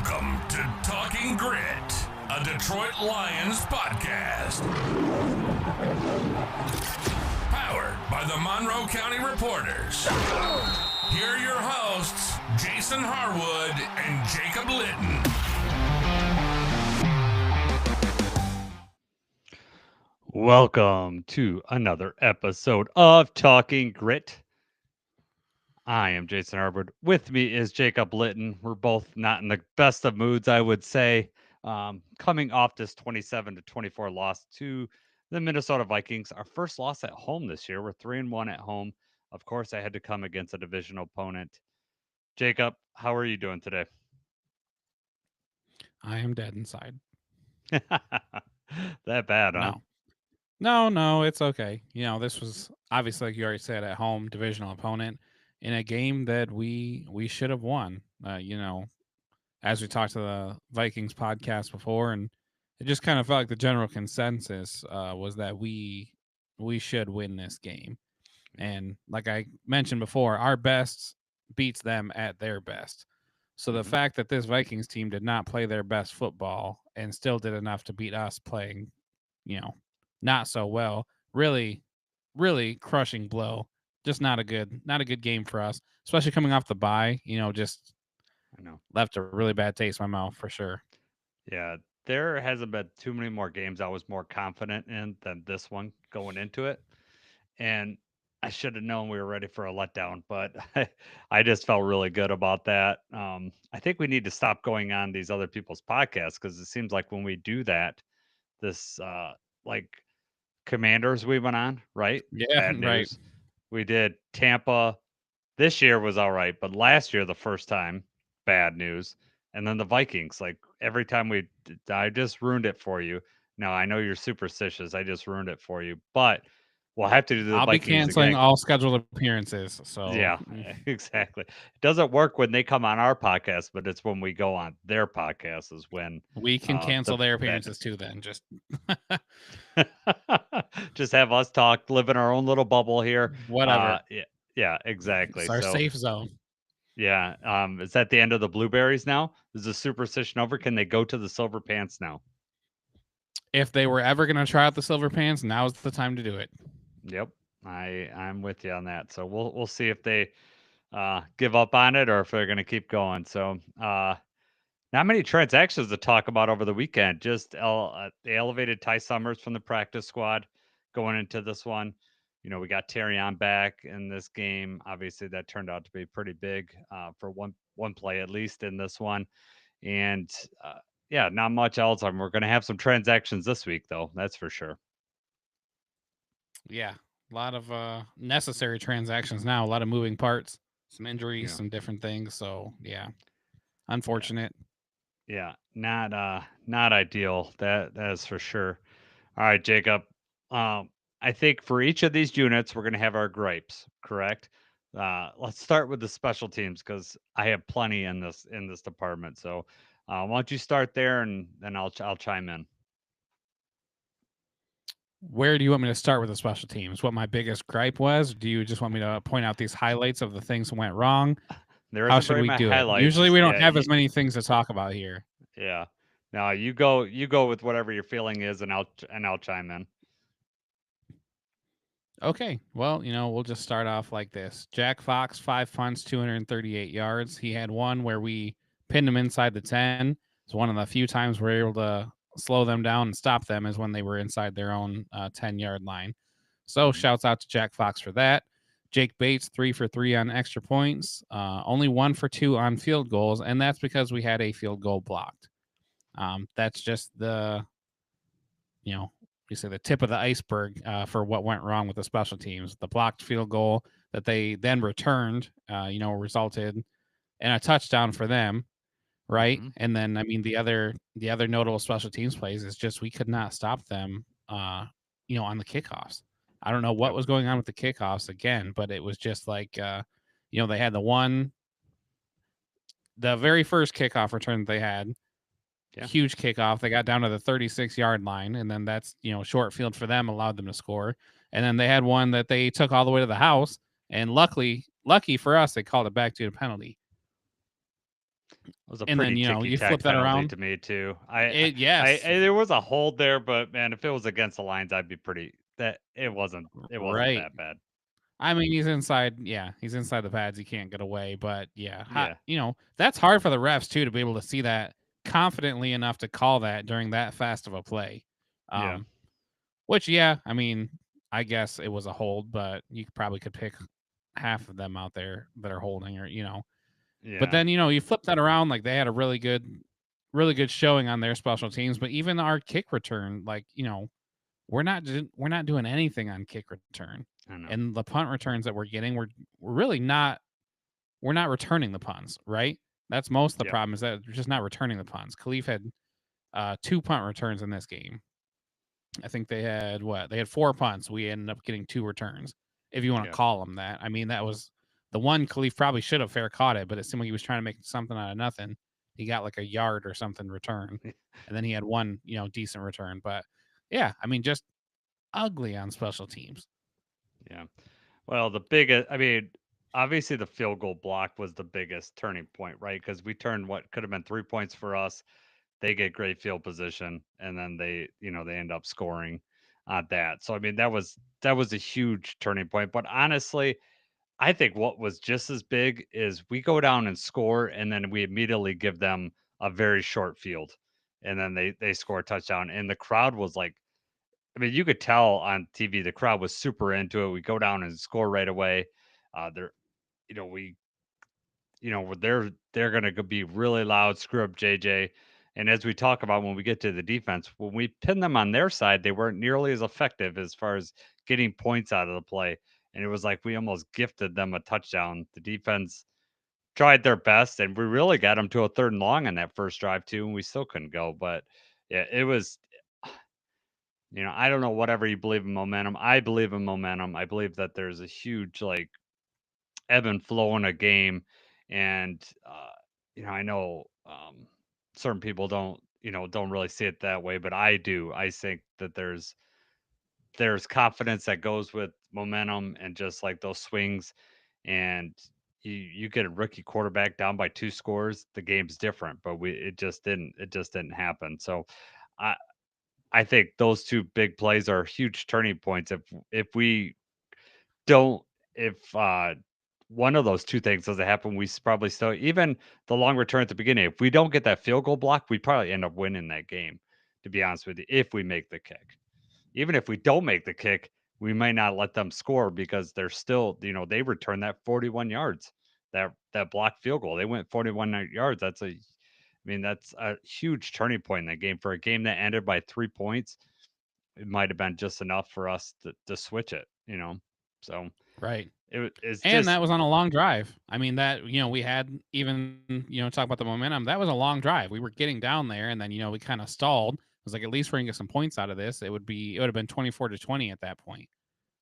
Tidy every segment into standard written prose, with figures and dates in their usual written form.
Welcome to Talking Grit, a Detroit Lions podcast. Powered by the Monroe County Reporters. Here are your hosts, Jason Harwood and Jacob Litton. Welcome to another episode of Talking Grit. I am Jason Harwood. With me is Jacob Litton. We're both not in the best of moods, I would say. Coming off this 27-24 loss to the Minnesota Vikings, our first loss at home this year. We're 3-1 at home. Of course, I had to come against a divisional opponent. Jacob, how are you doing today? I am dead inside. That bad, huh? No, it's okay. This was obviously, like you already said, at home, divisional opponent in a game that we should have won. As we talked to the Vikings podcast before, and it just kind of felt like the general consensus was that we should win this game. And like I mentioned before, our best beats them at their best. So the fact that this Vikings team did not play their best football and still did enough to beat us playing, not so well, really crushing blow. Just not a good game for us, especially coming off the bye. I know. Left a really bad taste in my mouth for sure. Yeah, there hasn't been too many more games I was more confident in than this one going into it. And I should have known we were ready for a letdown, but I just felt really good about that. I think we need to stop going on these other people's podcasts because it seems like when we do that, this like Commanders we went on, right? Yeah, Bad right. news. We did Tampa. This year was all right, but last year, the first time, bad news. And then the Vikings, like every time I just ruined it for you. Now I know you're superstitious. I just ruined it for you, but we'll have to do the I'll be Vikings canceling again. all scheduled appearances. So Yeah, exactly. It doesn't work when they come on our podcast, but it's when we go on their podcast is when we can cancel their bad- appearances too. Then just just have us talk, live in our own little bubble here. whatever. Yeah, exactly. It's our So safe zone. yeah. Is that the end of the blueberries now? Is the superstition over? Can they go to the silver pants now? If they were ever going to try out the silver pants, now's the time to do it. Yep. I'm with you on that. So we'll see if they give up on it or if they're gonna keep going. So not many transactions to talk about over the weekend. Just the elevated Ty Summers from the practice squad going into this one. You know, we got Terry on back in this game. Obviously, that turned out to be pretty big for one play at least in this one. And yeah, not much else. We're going to have some transactions this week, though. That's for sure. Yeah, a lot of necessary transactions now. A lot of moving parts, some injuries, Yeah. some different things. So yeah, unfortunate. Yeah, not ideal. That is for sure. All right, Jacob. I think for each of these units, we're going to have our gripes. Correct. Let's start with the special teams because I have plenty in this department. So why don't you start there and then I'll chime in. Where do you want me to start with the special teams? What my biggest gripe was? Do you just want me to point out these highlights of the things that went wrong? There How isn't should very we many do it? highlights. Usually we don't Yeah, have as many things to talk about here. yeah. No, you go with whatever your feeling is, and I'll chime in. Okay, well, we'll just start off like this. Jack Fox, 5 punts, 238 yards. He had one where we pinned him inside the 10. It's one of the few times we're able to slow them down and stop them is when they were inside their own 10-yard line. So shouts out to Jack Fox for that. Jake Bates, 3 for 3 on extra points, only 1 for 2 on field goals, and that's because we had a field goal blocked. That's just we say the tip of the iceberg for what went wrong with the special teams. The blocked field goal that they then returned, resulted in a touchdown for them, right? Mhm. And then, I mean, the other notable special teams plays is just we could not stop them, on the kickoffs. I don't know what was going on with the kickoffs again, but it was just like, they had the very first kickoff return that they had. Yeah. Huge kickoff. They got down to the 36-yard line, and then that's, short field for them, allowed them to score. And then they had one that they took all the way to the house, and lucky for us, they called it back to a penalty. It was a and then, pretty you know, ticky you tack flip that penalty around. to me too. Yes. There was a hold there, but man, if it was against the lines, I'd be pretty that it wasn't Right. that bad. I mean, he's inside. Yeah, he's inside the pads. He can't get away. But yeah, Yeah, you know, that's hard for the refs too to be able to see that confidently enough to call that during that fast of a play. yeah, Um, which yeah, I mean, I guess it was a hold, but you probably could pick half of them out there that are holding, or you know. But yeah, then you know, you flip that around, like they had a really good showing on their special teams. But even our kick return, like you know, we're not doing anything on kick return, I know. and the punt returns that we're getting, we're really not we're not returning the punts, right? That's most of the Yep, problem is that we're just not returning the punts. Khalif had 2 punt returns in this game. I think they had what? They had 4 punts. We ended up getting 2 returns, if you want to yep. call them that. I mean, that was the one Khalif probably should have fair caught it, but it seemed like he was trying to make something out of nothing. He got like a yard or something return, and then he had one, you know, decent return. But yeah, I mean, just ugly on special teams. Yeah. Well, the biggest, I mean, obviously the field goal block was the biggest turning point, right? Because we turned what could have been 3 points for us. They get great field position, and then they end up scoring on that. So I mean, that was a huge turning point. But honestly, I think what was just as big is we go down and score, and then we immediately give them a very short field, and then they score a touchdown, and the crowd was like, I mean, you could tell on TV the crowd was super into it. We go down and score right away. They're you know we they're gonna be really loud, screw up JJ. And as we talk about when we get to the defense, when we pin them on their side, they weren't nearly as effective as far as getting points out of the play. And it was like we almost gifted them a touchdown. The defense tried their best, and we really got them to a 3rd and long on that first drive too, and we still couldn't go. But yeah, it was. I don't know whatever you believe in momentum. I believe in momentum. I believe that there's a huge like ebb and flow in a game, and I know certain people don't really see it that way, but I do. I think that there's confidence that goes with momentum and just like those swings, and you get a rookie quarterback down by 2 scores, the game's different. But it just didn't happen. So I I think those 2 big plays are huge turning points. If we don't if one of those 2 things doesn't happen, probably still, even the long return at the beginning, if we don't get that field goal block, we probably end up winning that game, to be honest with you, if we make the kick. Even if we don't make the kick, we might not let them score because they're still, they return that 41 yards, that blocked field goal. They went 41 yards. That's a huge turning point in that game. For a game that ended by 3 points, it might have been just enough for us to switch it. So Right. it's And just that was on a long drive. I mean, that, you know, we had even, you know, talk about the momentum. That was a long drive. We were getting down there and then, you know, we kind of stalled. It was like, at least we're going to get some points out of this. It would have been 24-20 at that point.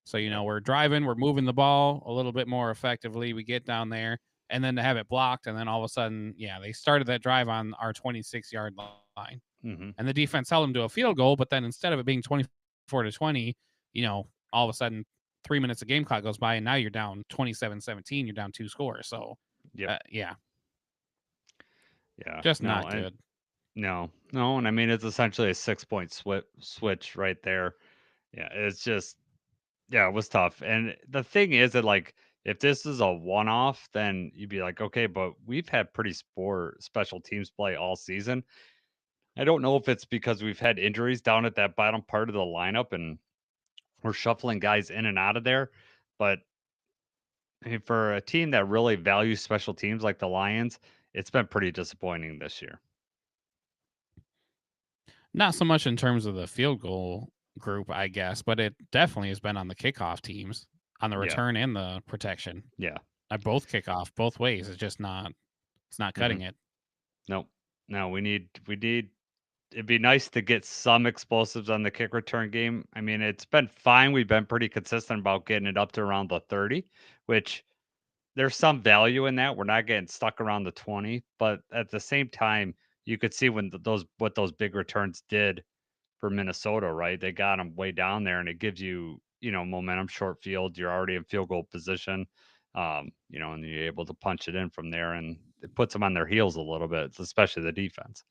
So, you yep. know, we're driving, we're moving the ball a little bit more effectively. We get down there and then to have it blocked. And then all of a sudden, yeah, they started that drive on our 26-yard line. Hmm. And the defense held them to a field goal. But then instead of it being 24-20, you know, all of a sudden 3 minutes of game clock goes by and now you're down 27-17. You're down 2 scores. So, Yep. yeah, Yeah. just No. not And good. no. And I mean, it's essentially a 6 point switch right there. Yeah. It's just, yeah, it was tough. And the thing is that, like, if this is a one off, then you'd be like, okay, but we've had pretty spore special teams play all season. I don't know if it's because we've had injuries down at that bottom part of the lineup and we're shuffling guys in and out of there. But I mean, for a team that really values special teams like the Lions, it's been pretty disappointing this year. Not so much in terms of the field goal group, I guess, but it definitely has been on the kickoff teams, on the Yeah. return and the protection. Yeah. I both kick off both ways. It's not Hmm. cutting it. Nope. No, we need it'd be nice to get some explosives on the kick return game. I mean, it's been fine. We've been pretty consistent about getting it up to around the 30, which there's some value in that. We're not getting stuck around the 20, but at the same time, you could see when those what those big returns did for Minnesota, right? They got them way down there, and it gives you momentum, short field. You're already in field goal position, and you're able to punch it in from there. And it puts them on their heels a little bit, especially the defense.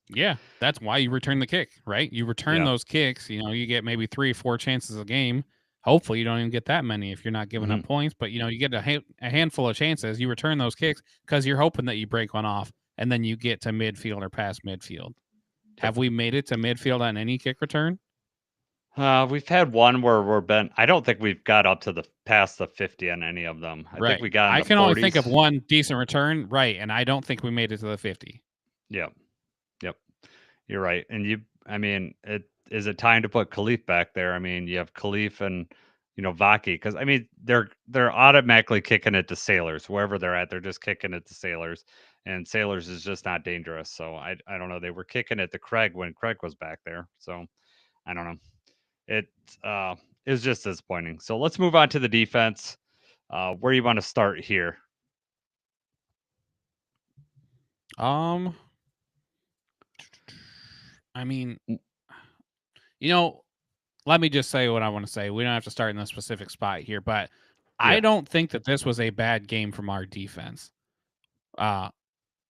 Yeah, that's why you return the kick, right? You return Yeah. those kicks. You get maybe 3 or 4 chances a game. Hopefully, you don't even get that many if you're not giving hmm up points. But you get a handful of chances. You return those kicks because you're hoping that you break one off, and then you get to midfield or past midfield. Yep. Have we made it to midfield on any kick return? We've had one where we're been. I don't think we've got up to the past the 50 on any of them. I think Right. we got in I the can only think of 40s. one decent return, right? And I don't think we made it to the 50. Yep. Yep. You're right. And I mean, is it time to put Khalif back there? I mean, you have Khalif and Vaki, because I mean they're automatically kicking it to Sailors wherever they're at. They're just kicking it to Sailors, and Sailors is just not dangerous. So I don't know. They were kicking it to Craig when Craig was back there. So I don't know. It uh is just disappointing. So let's move on to the defense. Where you want to start here? Um, I mean, Mm, you know, let me just say what I want to say. We don't have to start in a specific spot here, but I Yeah. don't think that this was a bad game from our defense. Uh,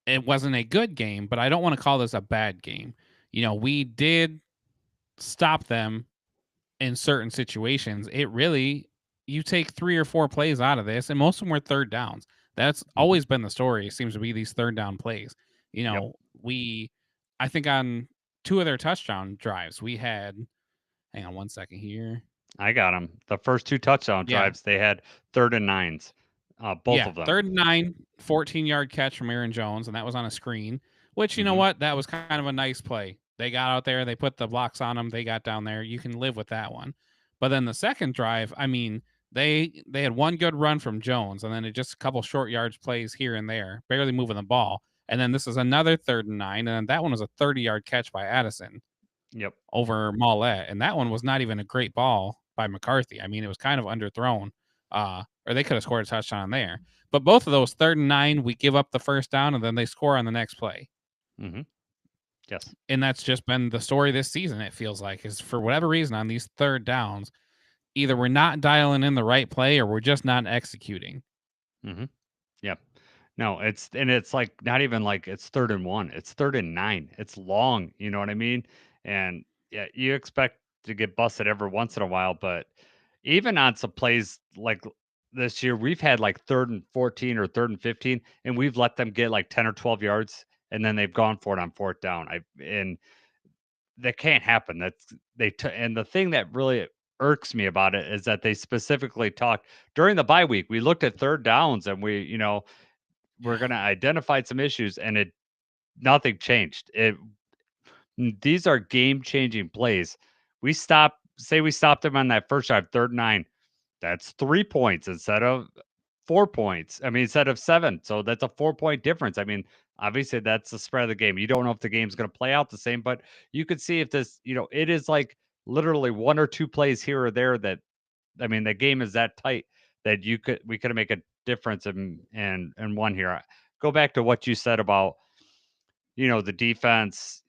it wasn't a good game, but I don't want to call this a bad game. We did stop them in certain situations. You take 3 or 4 plays out of this, and most of them were third downs. That's hmm always been the story. It seems to be these third down plays. You Yep. know, I think on 2 of their touchdown drives, we had, hang on 1 second here. I got them. The first two touchdown Yeah. drives, they had 3rd and 9s, both Yeah, of them. 3rd and 9, 14-yard catch from Aaron Jones, and that was on a screen, which, you know hmm what? That was kind of a nice play. They got out there, they put the blocks on them, they got down there. You can live with that one. But then the second drive, I mean, they had one good run from Jones, and then just a couple short yards plays here and there, barely moving the ball. And then this is another 3rd and 9, and then that one was a 30-yard catch by Addison Yep. over Mollett, and that one was not even a great ball by McCarthy. I mean, it was kind of underthrown, or they could have scored a touchdown there. But both of those 3rd and 9, we give up the first down, and then they score on the next play. hmm Yes. And that's just been the story this season. It feels like is for whatever reason on these third downs, either we're not dialing in the right play or we're just not executing. hmm Yep. No, it's like not even like it's 3rd and 1. It's 3rd and 9. It's long. You know what I mean? And yeah, you expect to get busted every once in a while, but even on some plays like this year, we've had like 3rd and 14 or 3rd and 15, and we've let them get like 10 or 12 yards, and then they've gone for it on 4th down. And that can't happen. And the thing that really irks me about it is that they specifically talked during the bye week. We looked at 3rd downs, and we're going to identify some issues, and nothing changed. These are game changing plays. We stopped them on that first drive, 3rd and 9. That's 3 points instead of 4 points. I mean, instead of 7. So that's a 4 point difference. I mean, obviously that's the spread of the game. You don't know if the game's going to play out the same, but you could see if this, it is like literally 1 or 2 plays here or there that, I mean, the game is that tight that we could make a difference in one here. Go back to what you said about, the defense,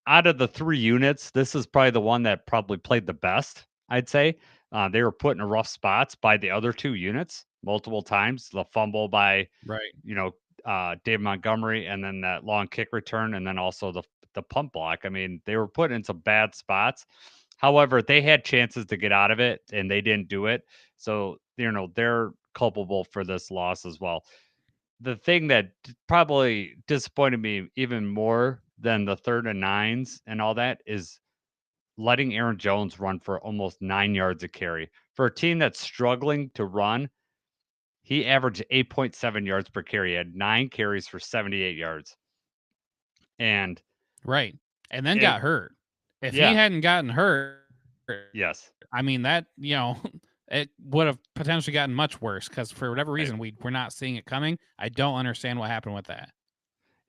out of the 3 units, this is probably the one that probably played the best, I'd say. They were put in rough spots by the other 2 units multiple times. The fumble by, Right. you know, Dave Montgomery, and then that long kick return, and then also the pump block. I mean, they were put in some bad spots. However, they had chances to get out of it, and they didn't do it. So, they're culpable for this loss as well. The thing that probably disappointed me even more than the 3rd and 9s and all that is letting Aaron Jones run for almost 9 yards a carry. For a team that's struggling to run, he averaged 8.7 yards per carry. He had 9 carries for 78 yards. And Right. And then it, got hurt. If he yeah, hadn't gotten hurt, yes. I mean that, it would have potentially gotten much worse because for whatever Right. reason we're not seeing it coming. I don't understand what happened with that.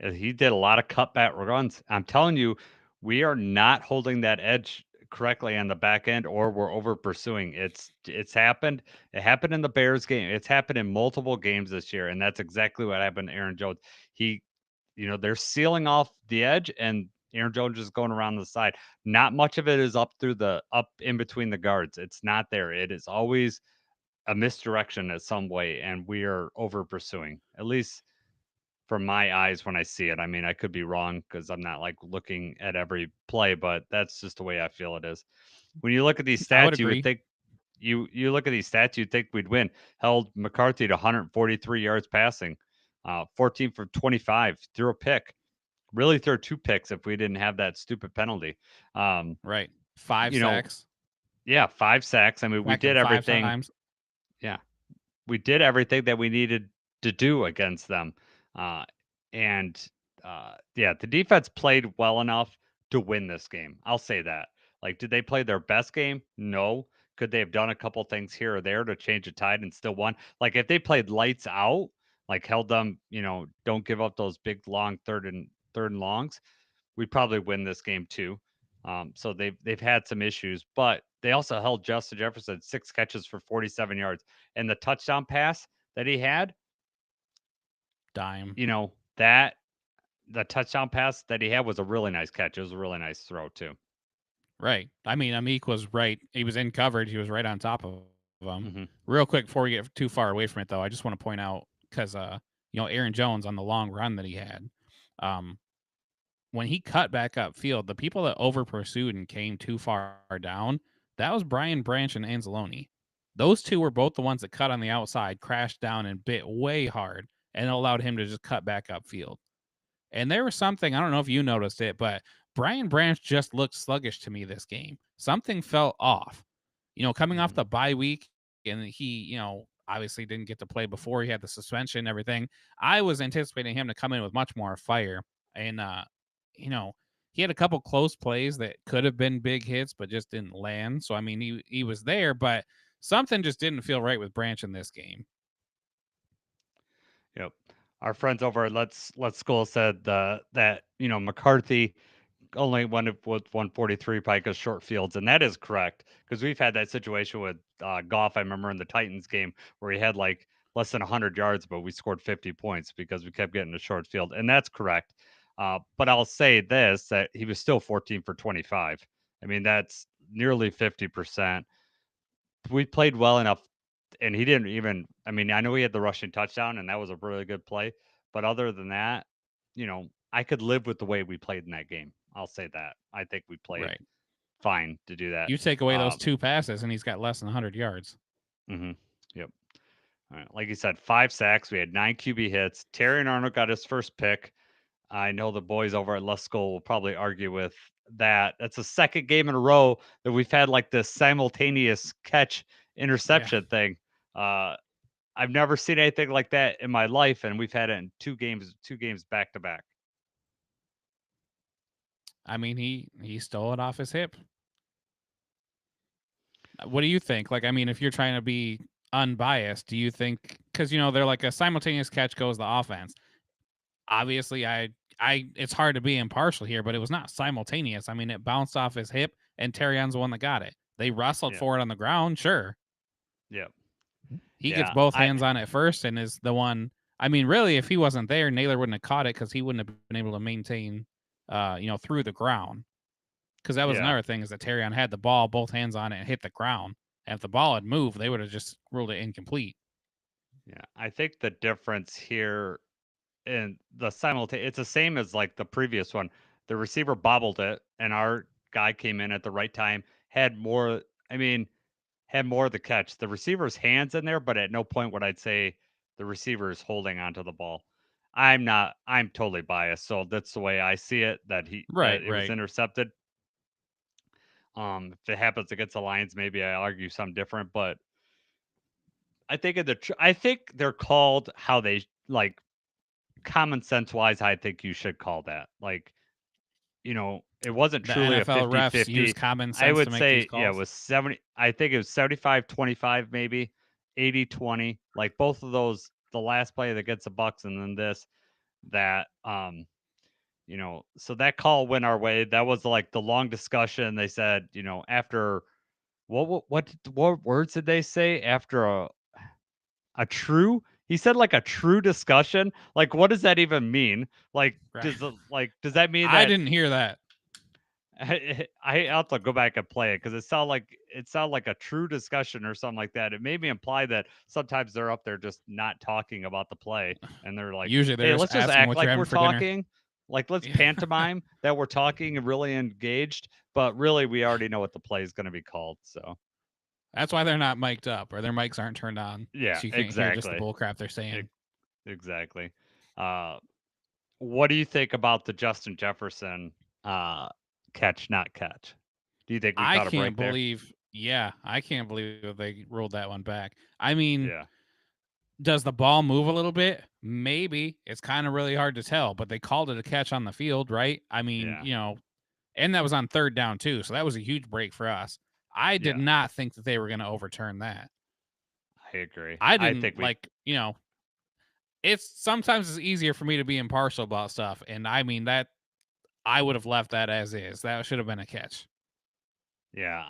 He did a lot of cutback runs. I'm telling you, we are not holding that edge correctly on the back end, or we're over pursuing. It's happened. It happened in the Bears game. It's happened in multiple games this year, and that's exactly what happened to Aaron Jones. He, they're sealing off the edge, and Aaron Jones is going around the side. Not much of it is up in between the guards. It's not there. It is always a misdirection in some way, and we are over pursuing. At least from my eyes when I see it. I mean, I could be wrong because I'm not like looking at every play, but that's just the way I feel it is. When you look at these I would stats, you would agree. think you look at these stats, you'd think we'd win. Held McCarthy to 143 yards passing, 14 for 25, threw a pick. Really threw 2 picks if we didn't have that stupid penalty. Um, Right. Five you know, sacks. yeah, 5 sacks. I mean, we Sacked did him five everything. times. Yeah, we did everything that we needed to do against them. Uh, and yeah, the defense played well enough to win this game. I'll say that. Like, did they play their best game? No. Could they have done a couple things here or there to change the tide and still won? Like, if they played lights out, like held them, don't give up those big long third and longs, we'd probably win this game too. So they've had some issues, but they also held Justin Jefferson 6 catches for 47 yards, and the touchdown pass that he had, Dime. that the touchdown pass that he had was a really nice catch. It was a really nice throw too. Right. I mean, Amik was right. He was in coverage. He was right on top of him. Hmm. Real quick before we get too far away from it, though, I just want to point out because Aaron Jones on the long run that he had, um, when he cut back upfield, the people that over pursued and came too far down, that was Brian Branch and Anzalone. Those two were both the ones that cut on the outside, crashed down and bit way hard, and allowed him to just cut back upfield. And there was something, I don't know if you noticed it, but Brian Branch just looked sluggish to me this game. Something felt off. Coming off Hmm. the bye week, and he, obviously didn't get to play before he had the suspension and everything. I was anticipating him to come in with much more fire. And, he had a couple close plays that could have been big hits, but just didn't land. So, I mean, he was there, but something just didn't feel right with Branch in this game. Yep. Our friends over at Let's School said that McCarthy only went with 143 probably because short fields, and that is correct because we've had that situation with Goff. I remember in the Titans game where he had like less than 100 yards, but we scored 50 points because we kept getting a short field, and that's correct. But I'll say this: that he was still 14 for 25. I mean, that's nearly 50%. We played well enough, and he didn't even. I mean, I know he had the rushing touchdown, and that was a really good play. But other than that, I could live with the way we played in that game. I'll say that. I think we played Right. fine to do that. You take away those Um, two passes, and he's got less than 100 yards. mhm, Yep. All right. Like you said, 5 sacks. We had 9 QB hits. Terry and Arnold got his first pick. I know the boys over at Lesko will probably argue with that. That's the second game in a row that we've had like this simultaneous catch Yeah. interception thing. Uh, I've never seen anything like that in my life, and we've had it in two games back to back. I mean, he stole it off his hip. What do you think? Like, I mean, if you're trying to be unbiased, do you think because they're like a simultaneous catch goes the offense? Obviously, it's hard to be impartial here, but it was not simultaneous. I mean, it bounced off his hip, and Terrion's the one that got it. They wrestled Yeah. for it on the ground, sure. Yeah. He gets Yeah. both hands on it first, and is the one. I mean, really, if he wasn't there, Naylor wouldn't have caught it because he wouldn't have been able to maintain, through the ground. Because that was Yeah. another thing is that Terrion had the ball, both hands on it, and hit the ground. And if the ball had moved, they would have just ruled it incomplete. Yeah. I think the difference here in the simultaneous, it's the same as like the previous one. The receiver bobbled it, and our guy came in at the right time, had more. I mean, had more of the catch. The receiver's hands in there, but at no point would I'd say the receiver is holding onto the ball. I'm not. I'm totally biased, so that's the way I see it. That Right, it was right. intercepted. If it happens against the Lions, maybe I argue something different, but I think they're called how they like common sense wise. I think you should call that like it wasn't The truly a NFL refs use 50-50. common I sense to would make these say, yeah, it calls. was 70. I think it was 75-25, maybe 80-20. Like both of those, the last play that gets the Bucks and then this, that, so that call went our way. That was like the long discussion. They said, after what words did they say after a true? He said like a true discussion. Like, what does that even mean? Like, Right. does that mean I that didn't hear that. I have to go back and play it because it sounded like a true discussion or something like that. It made me imply that sometimes they're up there just not talking about the play, and they're like, Usually they're "Hey, just let's just asking act what you're like having we're for dinner. talking, like let's Yeah. pantomime that we're talking and really engaged." But really, we already know what the play is going to be called. So That's why they're not mic'd up or their mics aren't turned on, yeah, so you can't hear just the exactly, bull crap they're E- saying. exactly. Uh, what do you think about the Justin Jefferson uh, catch, not catch? Do you think we I caught a can't break there? believe, yeah, I can't believe that they rolled that one back. I mean, Yeah, does the ball move a little bit? Maybe. It's kind of really hard to tell, but they called it a catch on the field, right? I mean, yeah, and that was on third down too, so that was a huge break for us. I did yeah. not think that they were going to overturn that. I agree. I I didn't think we it's sometimes it's easier for me to be impartial about stuff, and I mean that I would have left that as is. That should have been a catch. yeah,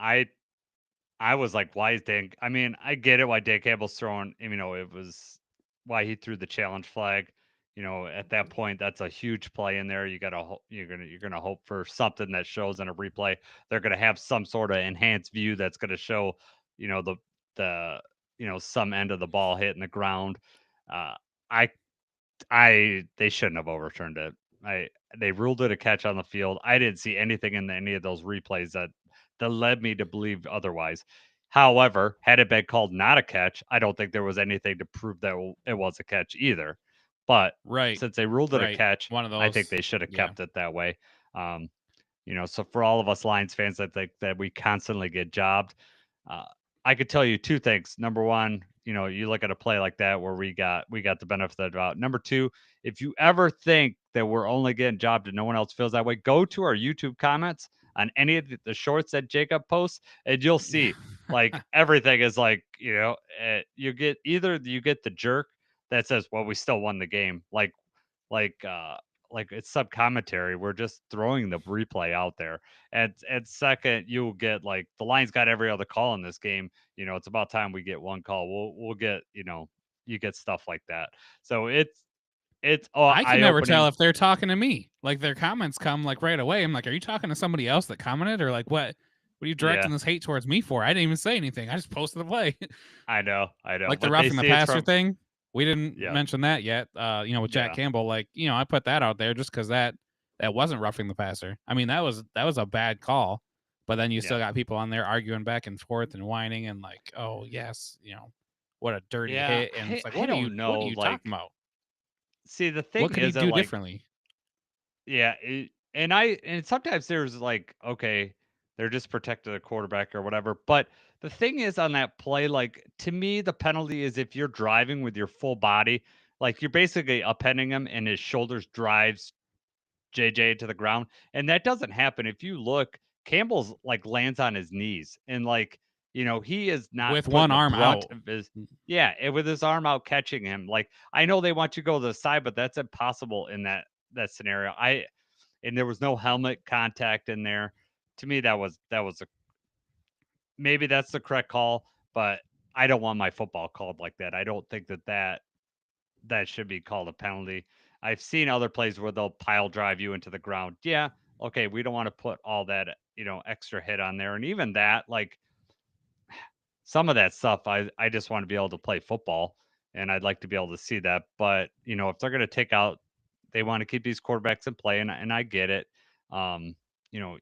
I was like, why is Dan I mean, I get it why Dan Campbell's throwing it was why he threw the challenge flag. At that point, that's a huge play in there. You're gonna hope for something that shows in a replay. They're gonna have some sort of enhanced view that's gonna show, the some end of the ball hitting the ground. Uh, I they shouldn't have overturned it. I They ruled it a catch on the field. I didn't see anything in any of those replays that led me to believe otherwise. However, had it been called not a catch, I don't think there was anything to prove that it was a catch either. But Right. since they ruled it a Right. catch, One of I think those. they should have Yeah. kept it that way. Um, so for all of us Lions fans, I think that we constantly get jobbed. Uh, I could tell you two things. Number one, you look at a play like that where we got the benefit of the doubt. Number two, if you ever think that we're only getting jobbed and no one else feels that way, go to our YouTube comments on any of the shorts that Jacob posts, and you'll Yeah. see like everything is like you get the jerk that says, "Well, we still won the game," like uh it's sub commentary. We're just throwing the replay out there. And second, you'll get like the Lions got every other call in this game. It's about time we get one call. We'll get you get stuff like that. So it's I can eye never tell opening. if they're talking to me. Like their comments come like right away. I'm like, are you talking to somebody else that commented or like what? What are you Yeah, directing this hate towards me for? I didn't even say anything. I just posted the play. I know, Like the but they roughing the see it's passer from thing. We didn't yeah, mention that yet. With Jack yeah, Campbell, like, I put that out there just because that wasn't roughing the passer. I mean, that was a bad call. But then you still yeah, got people on there arguing back and forth and whining and like, oh yes, what a dirty yeah. hit. And it's like, I don't what know. are you talking Like, about? see, the What thing could he is that do like differently? yeah, and sometimes there's like, okay, they're just protecting the quarterback or whatever. But the thing is on that play, like to me, the penalty is if you're driving with your full body, like you're basically upending him and his shoulders drives JJ to the ground. And that doesn't happen. If you look, Campbell's like lands on his knees and like, he is not With putting one the arm brunt out. of his yeah, and with his arm out catching him. Like I know they want you to go to the side, but that's impossible in that scenario. And there was no helmet contact in there. To me, that was a maybe that's the correct call, but I don't want my football called like that. I don't think that should be called a penalty. I've seen other plays where they'll pile drive you into the ground. Yeah, okay, we don't want to put all that extra hit on there, and even that, like some of that stuff, I just want to be able to play football, and I'd like to be able to see that. But if they're going to take out, they want to keep these quarterbacks in play, and I get it. Um, you know,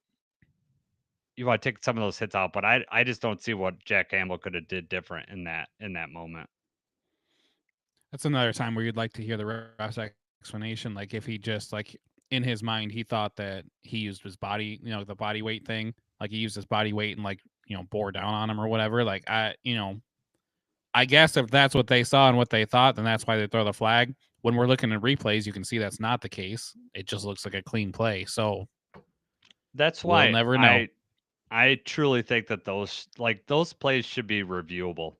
you want to take some of those hits out, but I just don't see what Jack Campbell could have did different in that moment. That's another time where you'd like to hear the ref's explanation. Like if he just like in his mind he thought that he used his body, the body weight thing. Like he used his body weight and like bore down on him or whatever. Like I guess if that's what they saw and what they thought, then that's why they throw the flag. When we're looking at replays, you can see that's not the case. It just looks like a clean play. So That's we'll why never know. I truly think that those plays should be reviewable.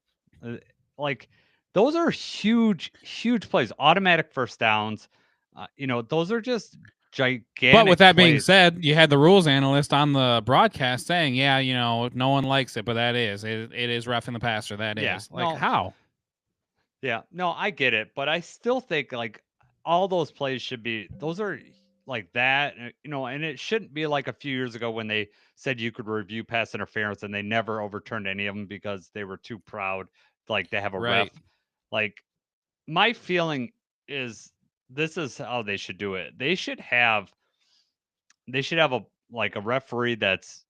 Like those are huge plays, automatic first downs. Those are just But with gigantic that being plays. said, you had the rules analyst on the broadcast saying, "Yeah, no one likes it, but it is roughing the passer. That Yeah, is like no, how." yeah, no, I get it, but I still think like all those plays should be. Those are like that, and it shouldn't be like a few years ago when they said you could review pass interference and they never overturned any of them because they were too proud, like to have a ref. Right. Like my feeling is this is how they should do it. They should have a like a referee that's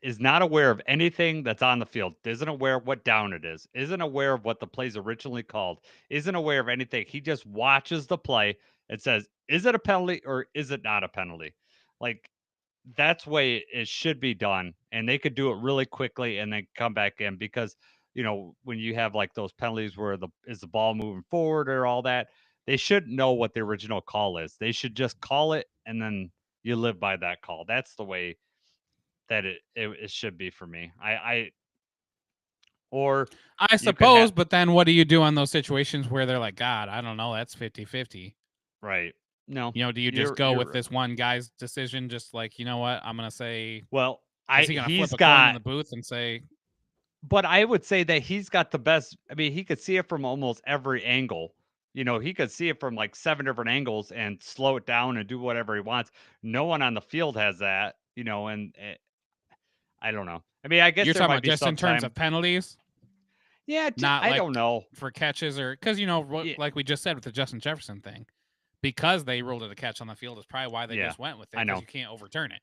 is not aware of anything that's on the field, isn't aware of what down it is, isn't aware of what the play's originally called, isn't aware of anything. He just watches the play and says, is it a penalty or is it not a penalty? Like that's way it should be done. And they could do it really quickly and then come back in because, when you have like those penalties where is the ball moving forward or all that, they should know what the original call is. They should just call it and then you live by that call. That's the way that it should be for me. Or I you could have suppose, but then what do you do on those situations where they're like, God, I don't know, that's 50-50. right. No, Do you just go with this one guy's decision? Just like, you know what? I'm going to say, well, is he going to flip a coin in the booth and say, but I would say that he's got the best. I mean, he could see it from almost every angle. He could see it from like 7 different angles and slow it down and do whatever he wants. No one on the field has that, and I don't know. I mean, I guess you're there talking might about be just in some terms time. of penalties? Yeah, Not I like don't know. for catches or because, Yeah, like we just said with the Justin Jefferson thing, because they ruled it a catch on the field is probably why they yeah, just went with it I because know. you can't overturn it.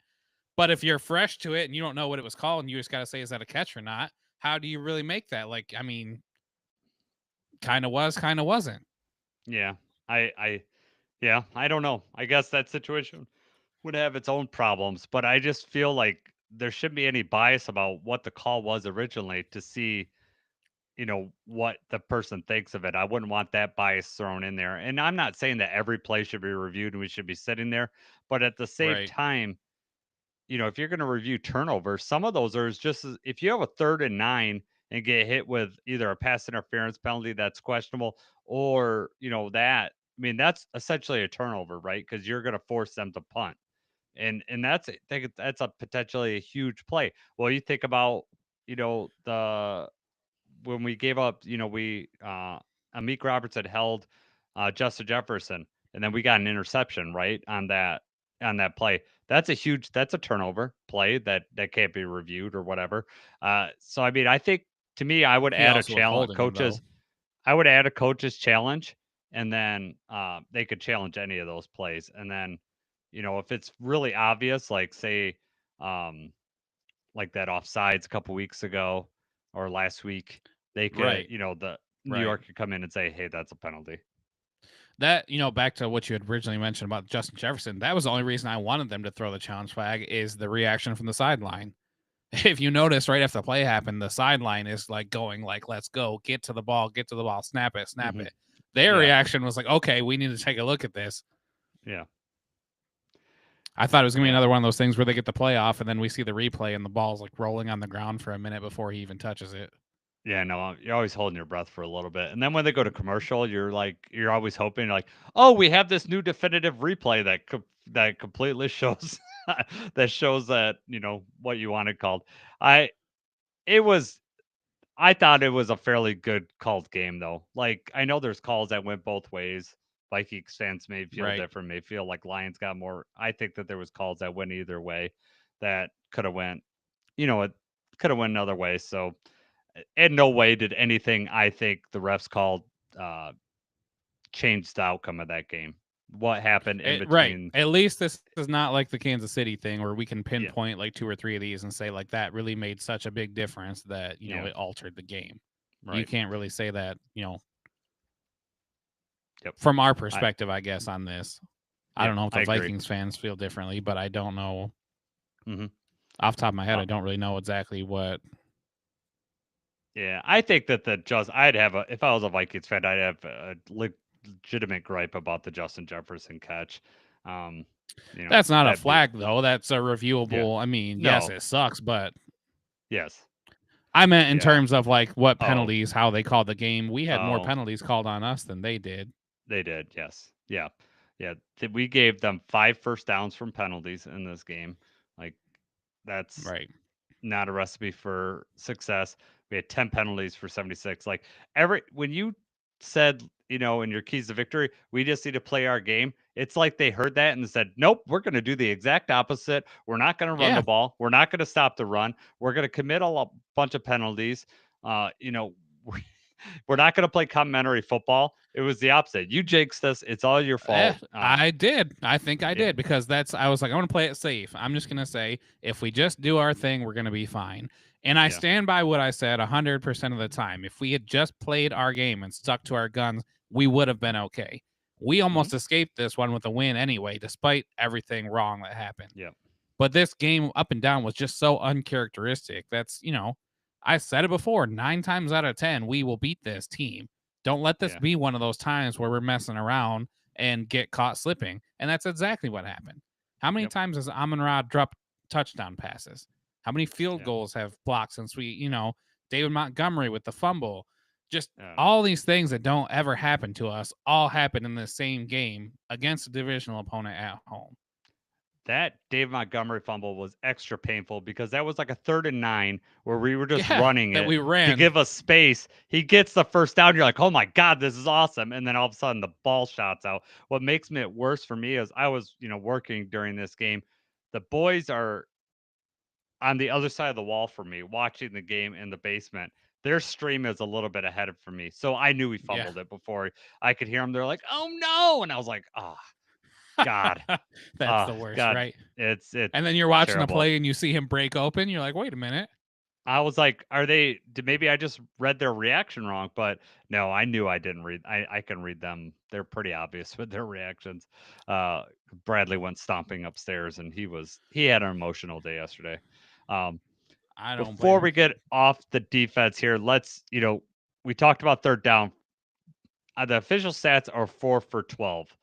But if you're fresh to it and you don't know what it was called and you just got to say, is that a catch or not? How do you really make that? Like, I mean, kind of was, kind of wasn't. Yeah, yeah, I don't know. I guess that situation would have its own problems, but I just feel like there shouldn't be any bias about what the call was originally to see, what the person thinks of it. I wouldn't want that bias thrown in there. And I'm not saying that every play should be reviewed and we should be sitting there, but at the same Right. time, if you're going to review turnovers, some of those are just if you have a 3rd and 9 and get hit with either a pass interference penalty that's questionable or, that, I mean, that's essentially a turnover, right? Because you're going to force them to punt. And that's a potentially a huge play. Well, you think about, the when we gave up, we Amik Roberts had held Justin Jefferson, and then we got an interception right on that play. That's a turnover play that can't be reviewed or whatever. So I mean, I think to me, I would He add a also was challenge. holding him, though. I would add a coach's challenge, and then they could challenge any of those plays, and then if it's really obvious, like say. Um, like that offsides a couple weeks ago or last week, they could, Right. the New Right. York could come in and say, "Hey, that's a penalty." That, back to what you had originally mentioned about Justin Jefferson, that was the only reason I wanted them to throw the challenge flag is the reaction from the sideline. If you notice, right after the play happened, the sideline is like going like, let's go, get to the ball, snap it, snap Hmm. it. Their Yeah, reaction was like, okay, we need to take a look at this. yeah, I thought it was going to be yeah, another one of those things where they get the play off and then we see the replay and the ball's like rolling on the ground for a minute before he even touches it. yeah. No, you're always holding your breath for a little bit, and then when they go to commercial, you're always hoping like, "Oh, we have this new definitive replay that completely shows that shows that what you wanted called." I it was I thought it was a fairly good called game, though. Like, I know there's calls that went both ways. Vikings fans may feel Right. different, may feel like Lions got more. I think that there was calls that went either way that could have went, it could have went another way. So, in no way did anything I think the refs called uh, change the outcome of that game. What happened in Right. between? At least this is not like the Kansas City thing where we can Yeah, pinpoint like 2 or 3 of these and say like that really made such a big difference that, yeah, it altered the game. You right. can't really say that, Yep. from our I perspective, I guess, on this. I yeah, don't know if I the agree. Vikings fans feel differently, but I don't know. Hmm. Off the top of my head, I don't really know exactly what. Yeah, I think that I'd have if I was a Vikings fan, I'd have a legitimate gripe about the Justin Jefferson catch. Um, That's not a that'd be flag, though. That's a yeah. reviewable. I mean, yes, No, it sucks, but yes, I meant in yeah. terms of like what Oh, penalties, how they called the game. We had more oh, penalties called on us than they did. they did. Yes, yeah, yeah. We gave them 5 first downs from penalties in this game. Like that's Right. not a recipe for success. We had 10 penalties for 76. Like every when you said, in your keys to victory, we just need to play our game. It's like they heard that and said, nope, we're going to do the exact opposite. We're not going to run Yeah. the ball. We're not going to stop the run. We're going to commit a bunch of penalties. We're not going to play complimentary football. It was the opposite. You jinxed us. It's all your fault. I did. I think I yeah. did because I was like, I want to play it safe. I'm just going to say, if we just do our thing, we're going to be fine. And I stand by what I said 100% of the time. If we had just played our game and stuck to our guns, we would have been okay. We almost escaped this one with a win anyway, despite everything wrong that happened. Yeah. But this game up and down was just so uncharacteristic. That's, I said it before, 9 times out of 10, we will beat this team. Don't let this be one of those times where we're messing around and get caught slipping. And that's exactly what happened. How many times has Amon-Ra dropped touchdown passes? How many field goals have blocked since we, David Montgomery with the fumble? Just all these things that don't ever happen to us all happen in the same game against a divisional opponent at home. That Dave Montgomery fumble was extra painful because that was like a 3rd and 9 where we were just running that it we ran to give us space. He gets the first down. You're like, oh my God, this is awesome. And then all of a sudden the ball shots out. What makes it worse for me is I was, working during this game. The boys are on the other side of the wall for me, watching the game in the basement. Their stream is a little bit ahead of for me. So I knew he fumbled it before I could hear him. They're like, oh no. And I was like, oh. God, that's the worst, God. right? It's and then you're watching terrible. the play and you see him break open. You're like, wait a minute. I was like, maybe I just read their reaction wrong, but no, I knew I didn't read. I can read them. They're pretty obvious with their reactions. Bradley went stomping upstairs and he had an emotional day yesterday. I don't Before we get off the defense here, let's, we talked about 3rd down. The official stats are 4 for 12.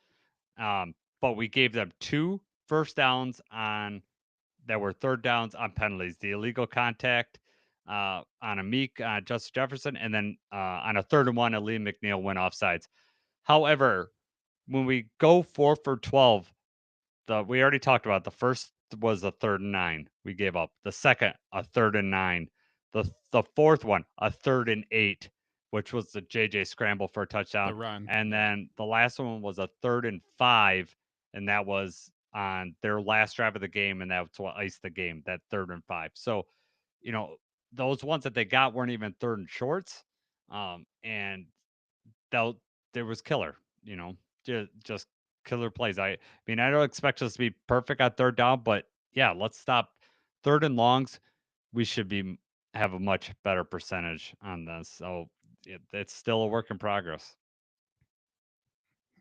But we gave them 2 first downs that were 3rd downs on penalties. The illegal contact on a Meek, Justin Jefferson, and then on a 3rd and 1, Liam McNeil went offsides. However, when we go 4 for 12, we already talked about the first was a 3rd and 9 we gave up. The second, a 3rd and 9. The fourth one, a 3rd and 8, which was the JJ scramble for a touchdown. The run. And then the last one was a 3rd and 5. And that was on their last drive of the game, and that's what iced the game, that 3rd and 5. So, those ones that they got weren't even 3rd and shorts. And there was killer, just killer plays. I mean, I don't expect us to be perfect on 3rd down, but yeah, let's stop 3rd and longs. We should have a much better percentage on this. So it's still a work in progress.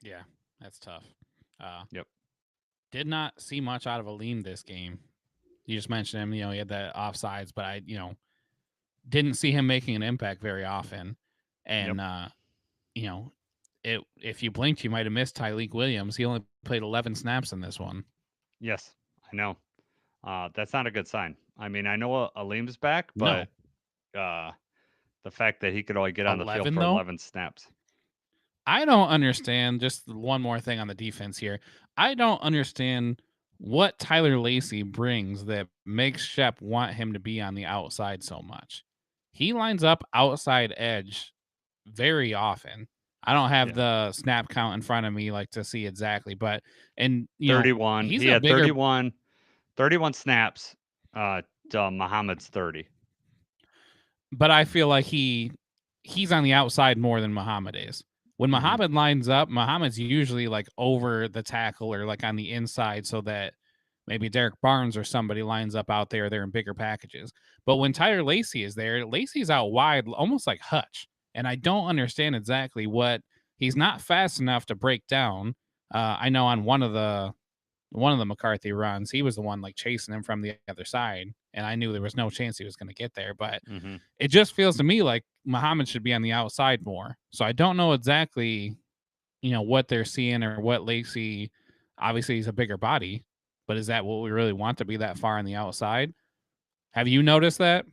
Yeah, that's tough. Yep. Did not see much out of Aleem this game. You just mentioned him, he had the offsides, but I, didn't see him making an impact very often. And, if you blinked, you might have missed Tyleik Williams. He only played 11 snaps in this one. Yes, I know. That's not a good sign. I mean, I know Aleem's back, but the fact that he could only get on the field for 11 snaps. I don't understand. Just one more thing on the defense here. I don't understand what Tyler Lacey brings that makes Shep want him to be on the outside so much. He lines up outside edge very often. I don't have the snap count in front of me to see exactly, but 31. He had 31 snaps. Muhammad's 30. But I feel like he's on the outside more than Muhammad is. When Muhammad lines up, Muhammad's usually over the tackle or on the inside so that maybe Derek Barnes or somebody lines up out there. They're in bigger packages. But when Tyler Lacey is there, Lacey's out wide, almost like Hutch. And I don't understand exactly he's not fast enough to break down. I know on one of the McCarthy runs, he was the one chasing him from the other side. And I knew there was no chance he was going to get there, but it just feels to me like Muhammad should be on the outside more. So I don't know exactly, what they're seeing or what Lacey, obviously he's a bigger body, but is that what we really want, to be that far on the outside? Have you noticed that?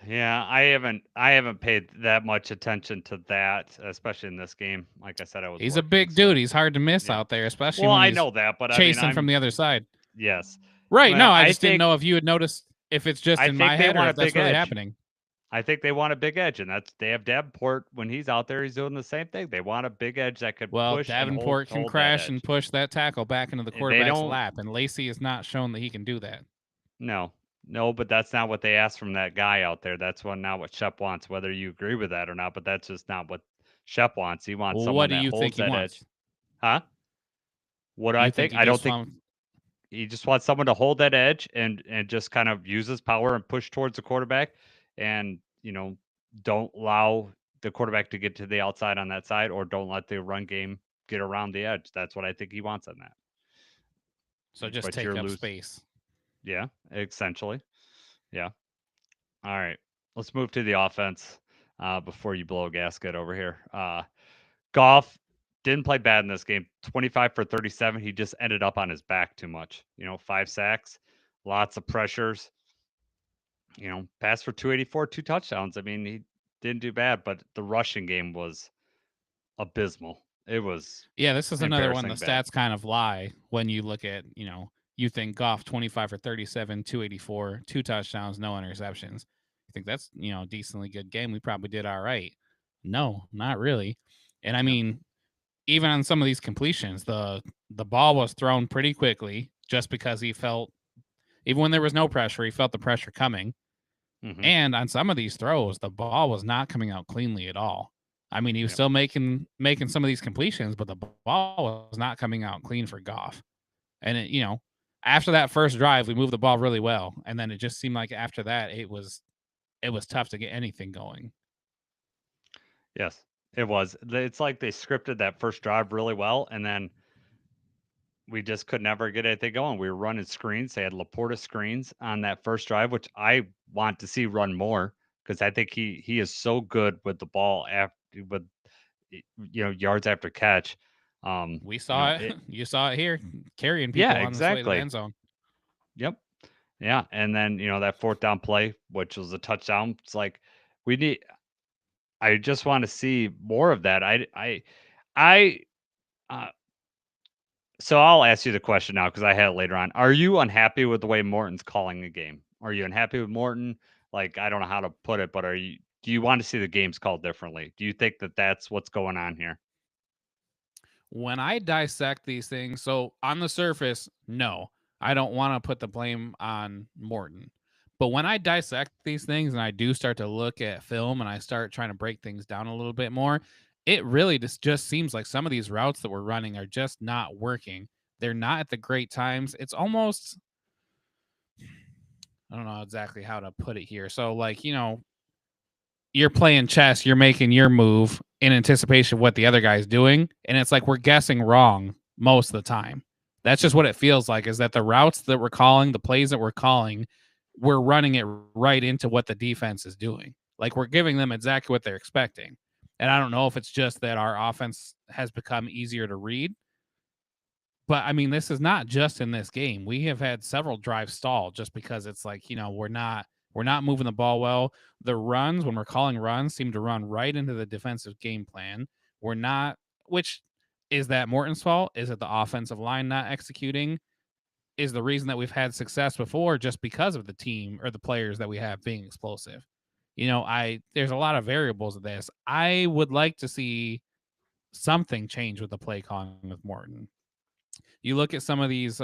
Yeah, I haven't paid that much attention to that, especially in this game. Like I said, he's a big dude. He's hard to miss out there, especially when I know that, but chasing from the other side. Yes. Right. Well, no, I just didn't know if you had noticed if it's just in my head or if that's really happening. I think they want a big edge, and they have Davenport when he's out there. He's doing the same thing. They want a big edge that could Well, push and hold Davenport can that crash and edge. push that tackle back into the They quarterback's don't. lap, and Lacey has not shown that he can do that. No, no, but that's not what they asked from that guy out there. That's not what Shep wants, whether you agree with that or not. But that's just not what Shep wants. He wants Well, someone what do that you think holds he that edge. wants? Huh? What do I You think think? he I don't just think wants? he just wants someone to hold that edge and just kind of use his power and push towards the quarterback, and don't allow the quarterback to get to the outside on that side, or don't let the run game get around the edge. That's what I think he wants on that. So just But take you're up loose. space. Yeah, essentially. Yeah. All right. Let's move to the offense before you blow a gasket over here. Goff didn't play bad in this game. 25 for 37. He just ended up on his back too much. 5 sacks, lots of pressures. Passed for 284, 2 touchdowns. I mean, he didn't do bad, but the rushing game was abysmal. It was Yeah, this is another one. The embarrassing bad. stats kind of lie when you look at, you think Goff 25 for 37, 284, 2 touchdowns, no interceptions. You think that's, a decently good game. We probably did all right. No, not really. And I mean, even on some of these completions, the ball was thrown pretty quickly just because he felt, even when there was no pressure, he felt the pressure coming. Mm-hmm. And on some of these throws, the ball was not coming out cleanly at all. I mean, he was still making some of these completions, but the ball was not coming out clean for Goff. And after that first drive, we moved the ball really well, and then it just seemed like after that, it was tough to get anything going. Yes, it was. It's like they scripted that first drive really well, and then we just could never get anything going. We were running screens. They had Laporta screens on that first drive, which I want to see run more because I think he is so good with the ball after with yards after catch. We saw it. You saw it here, carrying people Yeah, on this way to the exactly. end zone. Yep. Yeah, and then that fourth down play, which was a touchdown. It's like we need. I just want to see more of that. I uh, So I'll ask you the question now because I had it later on. Are you unhappy with the way Morton's calling the game? Are you unhappy with Morton? Like, I don't know how to put it, but do you want to see the games called differently? Do you think that that's what's going on here? When I dissect these things, so on the surface, no, I don't want to put the blame on Morton. But when I dissect these things and I do start to look at film and I start trying to break things down a little bit more, it really just seems like some of these routes that we're running are just not working. They're not at the great times. It's almost, I don't know exactly how to put it here. So, like, you're playing chess, you're making your move in anticipation of what the other guy's doing, and it's like we're guessing wrong most of the time. That's just what it feels like, is that the routes that we're calling, the plays that we're calling, we're running it right into what the defense is doing. Like we're giving them exactly what they're expecting. And I don't know if it's just that our offense has become easier to read, but I mean, this is not just in this game. We have had several drives stall just because it's like, we're not moving the ball well. The runs, when we're calling runs, seem to run right into the defensive game plan. We're not, which is that Morton's fault? Is it the offensive line not executing? Is the reason that we've had success before just because of the team or the players that we have being explosive? There's a lot of variables of this. I would like to see something change with the play calling with Morton. You look at some of these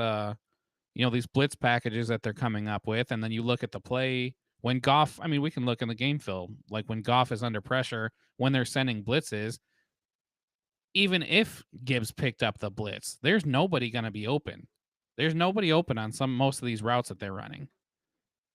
these blitz packages that they're coming up with, and then you look at the play when Goff, I mean, we can look in the game film, like when Goff is under pressure, when they're sending blitzes, even if Gibbs picked up the blitz, there's nobody going to be open. There's nobody open on most of these routes that they're running.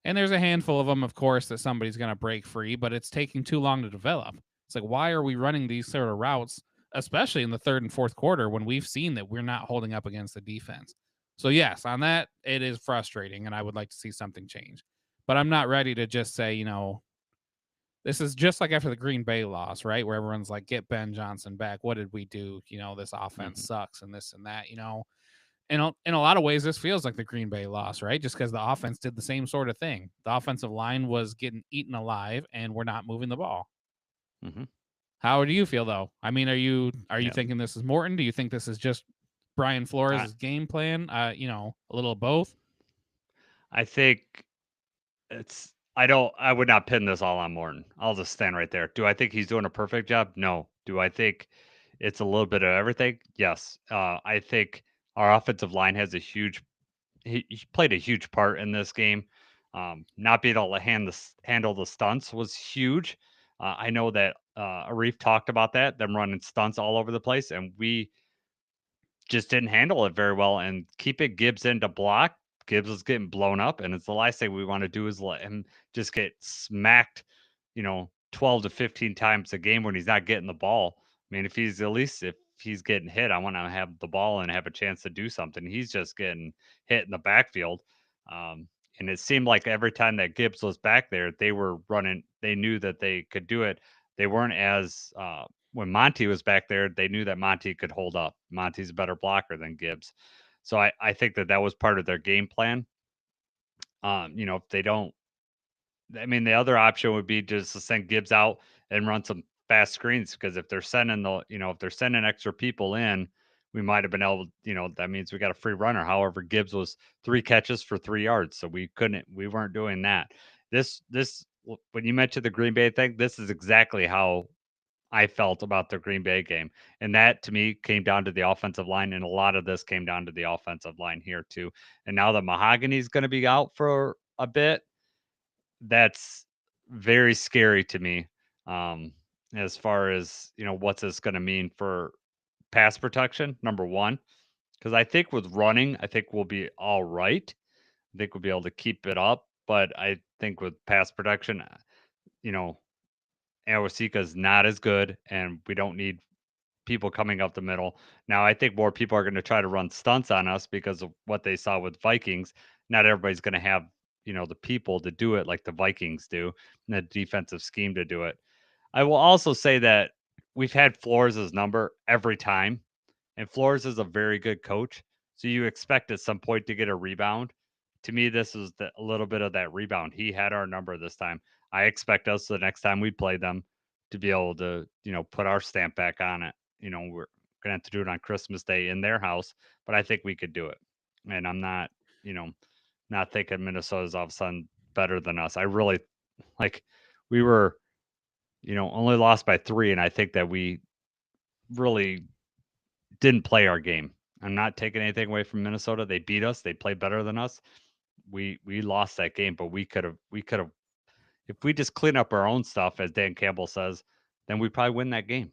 And there's a handful of them, of course, that somebody's going to break free, but it's taking too long to develop. It's like, why are we running these sort of routes, especially in the third and fourth quarter when we've seen that we're not holding up against the defense? So, yes, on that, it is frustrating, and I would like to see something change. But I'm not ready to just say, this is just like after the Green Bay loss, right? Where everyone's like, get Ben Johnson back. What did we do? This offense sucks and this and that, in a lot of ways, this feels like the Green Bay loss, right? Just because the offense did the same sort of thing. The offensive line was getting eaten alive, and we're not moving the ball. Mm-hmm. How do you feel, though? I mean, are you thinking this is Morton? Do you think this is just Brian Flores' game plan? A little of both. I think it's I would not pin this all on Morton. I'll just stand right there. Do I think he's doing a perfect job? No. Do I think it's a little bit of everything? Yes. I think our offensive line has a huge he played a huge part in this game. Not being able to handle the stunts was huge. I know that Arif talked about that, them running stunts all over the place, and we just didn't handle it very well. And keeping Gibbs in to block, Gibbs was getting blown up, and it's the last thing we want to do is let him just get smacked, 12 to 15 times a game when he's not getting the ball. I mean, if he's getting hit, I want to have the ball and have a chance to do something. He's just getting hit in the backfield. Um, and it seemed like every time that Gibbs was back there, they were running, they knew that they could do it. They weren't as when Monty was back there, they knew that Monty could hold up. Monty's a better blocker than Gibbs. So I think that that was part of their game plan. If they don't, I mean, the other option would be just to send Gibbs out and run some fast screens because if they're sending if they're sending extra people in, we might have been able, that means we got a free runner. However, Gibbs was 3 catches for 3 yards, so we weren't doing that. When you mentioned the Green Bay thing, this is exactly how I felt about the Green Bay game. And that to me came down to the offensive line. And a lot of this came down to the offensive line here too. And now that Mahogany's going to be out for a bit, that's very scary to me. Um, as far as, what's this going to mean for pass protection, number one. Because I think with running, I think we'll be all right. I think we'll be able to keep it up. But I think with pass protection, you know, Awosika is not as good, and we don't need people coming up the middle. Now, I think more people are going to try to run stunts on us because of what they saw with Vikings. Not everybody's going to have, the people to do it like the Vikings do, and the defensive scheme to do it. I will also say that we've had Flores' number every time, and Flores is a very good coach. So you expect at some point to get a rebound. To me, this is a little bit of that rebound. He had our number this time. I expect us the next time we play them to be able to, put our stamp back on it. We're gonna have to do it on Christmas Day in their house, but I think we could do it. And I'm not, not thinking Minnesota's all of a sudden better than us. I really like we were, only lost by 3, and I think that we really didn't play our game. I'm not taking anything away from Minnesota. They beat us. They played better than us. We lost that game, but we could have if we just clean up our own stuff, as Dan Campbell says, then we probably win that game.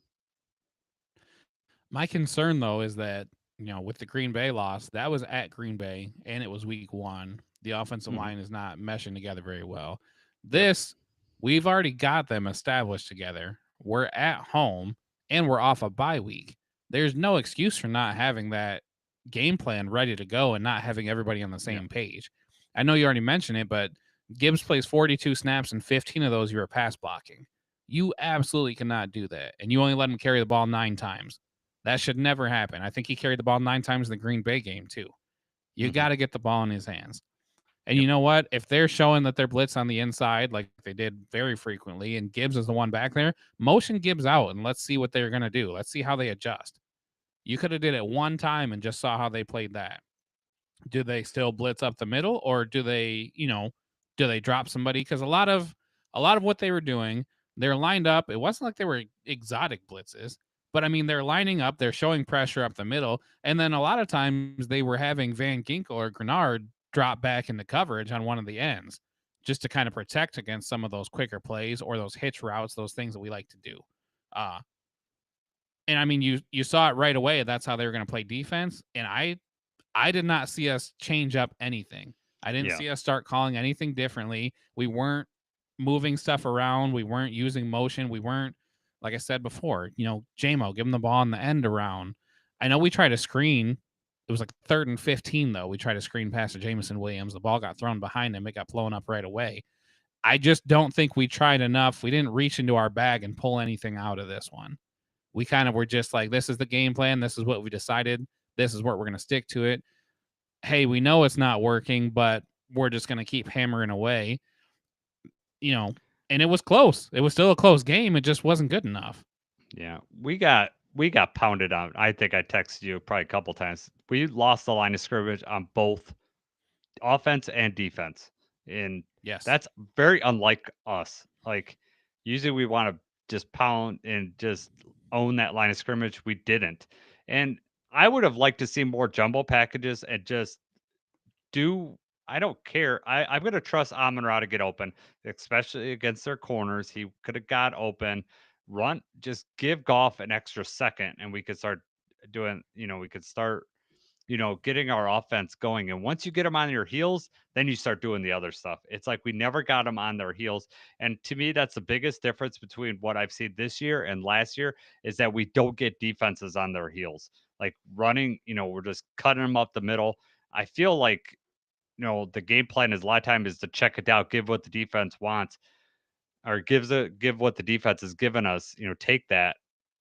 My concern though is that, with the Green Bay loss, that was at Green Bay and it was week 1. The offensive line is not meshing together very well. This, we've already got them established together. We're at home and we're off a bye week. There's no excuse for not having that game plan ready to go and not having everybody on the same page. I know you already mentioned it, but Gibbs plays 42 snaps and 15 of those you were pass blocking. You absolutely cannot do that. And you only let him carry the ball 9 times. That should never happen. I think he carried the ball 9 times in the Green Bay game too. You got to get the ball in his hands. And you know what? If they're showing that they're blitz on the inside, like they did very frequently, and Gibbs is the one back there, motion Gibbs out and let's see what they're going to do. Let's see how they adjust. You could have did it one time and just saw how they played that. Do they still blitz up the middle, or do they drop somebody? Because a lot of what they were doing, they're lined up. It wasn't like they were exotic blitzes, but I mean, they're lining up, they're showing pressure up the middle, and then a lot of times they were having Van Ginkel or Grenard drop back into coverage on one of the ends just to kind of protect against some of those quicker plays or those hitch routes, those things that we like to do. And I mean, you saw it right away. That's how they were going to play defense. And I did not see us change up anything. I didn't see us start calling anything differently. We weren't moving stuff around. We weren't using motion. We weren't, like I said before, JMO, give him the ball in the end around. I know we tried to screen. It was like 3rd and 15, though. We tried to screen past Jamison Williams. The ball got thrown behind him. It got blown up right away. I just don't think we tried enough. We didn't reach into our bag and pull anything out of this one. We kind of were just like, this is the game plan. This is what we decided. This is what we're going to stick to it. Hey, we know it's not working, but we're just going to keep hammering away, and it was close. It was still a close game. It just wasn't good enough. Yeah. We got pounded on. I think I texted you probably a couple times. We lost the line of scrimmage on both offense and defense. And Yes. that's very unlike us. Like usually we want to just pound and just own that line of scrimmage. We didn't. And I would have liked to see more jumbo packages and just do I don't care. I'm gonna trust Amon Ra to get open, especially against their corners. He could have got open. Run, just give Goff an extra second, and we could start doing. We could start getting our offense going. And once you get them on your heels, then you start doing the other stuff. It's like we never got them on their heels. And to me, that's the biggest difference between what I've seen this year and last year is that we don't get defenses on their heels. Like running, we're just cutting them up the middle. I feel like, the game plan is a lot of time is to check it out, give what the defense wants, or give what the defense has given us, take that.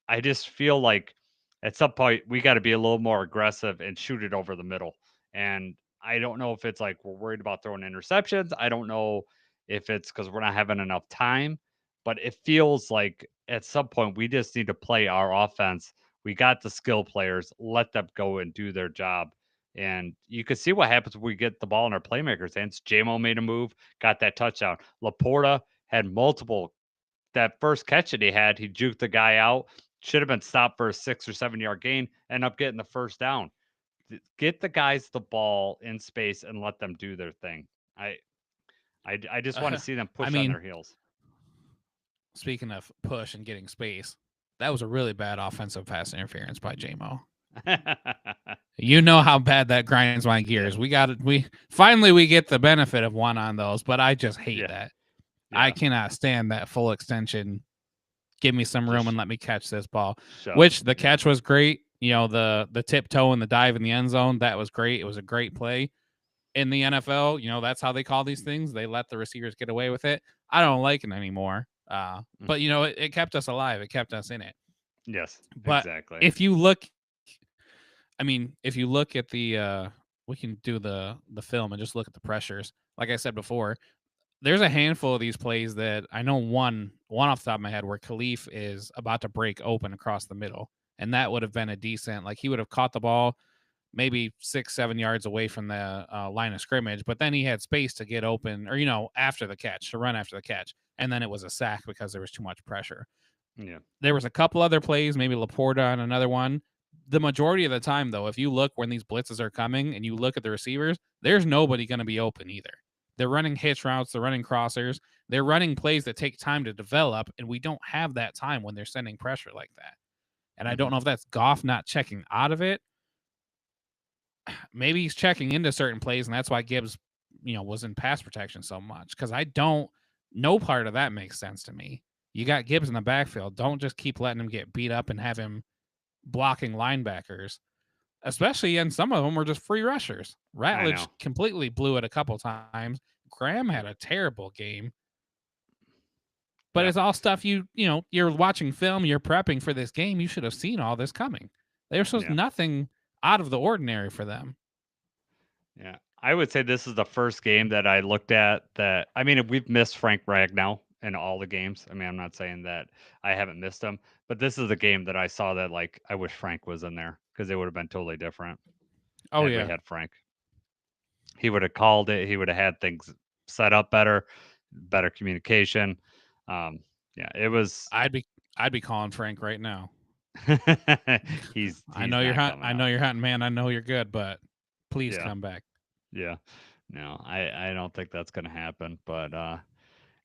I just feel like at some point we got to be a little more aggressive and shoot it over the middle. And I don't know if it's like we're worried about throwing interceptions. I don't know if it's because we're not having enough time, but it feels like at some point we just need to play our offense. We got the skill players, let them go and do their job. And you can see what happens when we get the ball in our playmakers' hands. JMO made a move, got that touchdown. Laporta had multiple. That first catch that he had, he juked the guy out. Should have been stopped for a 6 or 7 yard gain. End up getting the first down. Get the guys the ball in space and let them do their thing. I just want to see them I push on mean, their heels. speaking of push and getting space, that was a really bad offensive pass interference by JMO. You know how bad that grinds my gears. Yeah. We got it. We finally get the benefit of one on those, but I just hate Yeah. that. Yeah. I cannot stand that full extension. Give me some room Just and let me catch this ball. shove. Which the Yeah. catch was great. The tiptoe and the dive in the end zone, that was great. It was a great play. In the NFL, that's how they call these things. They let the receivers get away with it. I don't like it anymore. But it kept us alive. It kept us in it. Yes, But exactly. if you look, if you look at we can do the film and just look at the pressures. Like I said before, there's a handful of these plays that I know one off the top of my head where Khalif is about to break open across the middle, and that would have been a decent. Like he would have caught the ball maybe 6-7 yards away from the line of scrimmage, but then he had space to get open, or after the catch to run after the catch, and then it was a sack because there was too much pressure. Yeah. There was a couple other plays, maybe Laporta on another one. The majority of the time, though, if you look when these blitzes are coming and you look at the receivers, there's nobody going to be open either. They're running hitch routes, they're running crossers, they're running plays that take time to develop, and we don't have that time when they're sending pressure like that. And I don't know if that's Goff not checking out of it. Maybe he's checking into certain plays, and that's why Gibbs, was in pass protection so much. Because no part of that makes sense to me. You got Gibbs in the backfield. Don't just keep letting him get beat up and have him blocking linebackers, especially and some of them were just free rushers. Ratledge completely blew it a couple times. Graham had a terrible game. But it's all stuff you're watching film, you're prepping for this game. You should have seen all this coming. There's just nothing out of the ordinary for them. Yeah. I would say this is the first game that I looked at that. I mean, we've missed Frank Ragnow in all the games. I mean, I'm not saying that I haven't missed him, but this is the game that I saw that like I wish Frank was in there because it would have been totally different. Oh had yeah, we had Frank. He would have called it. He would have had things set up better communication. Yeah, it was. I'd be calling Frank right now. he's I know you're not hot. coming I know up. you're hot, man. I know you're good, but please Yeah. come back. Yeah. No, I don't think that's going to happen. But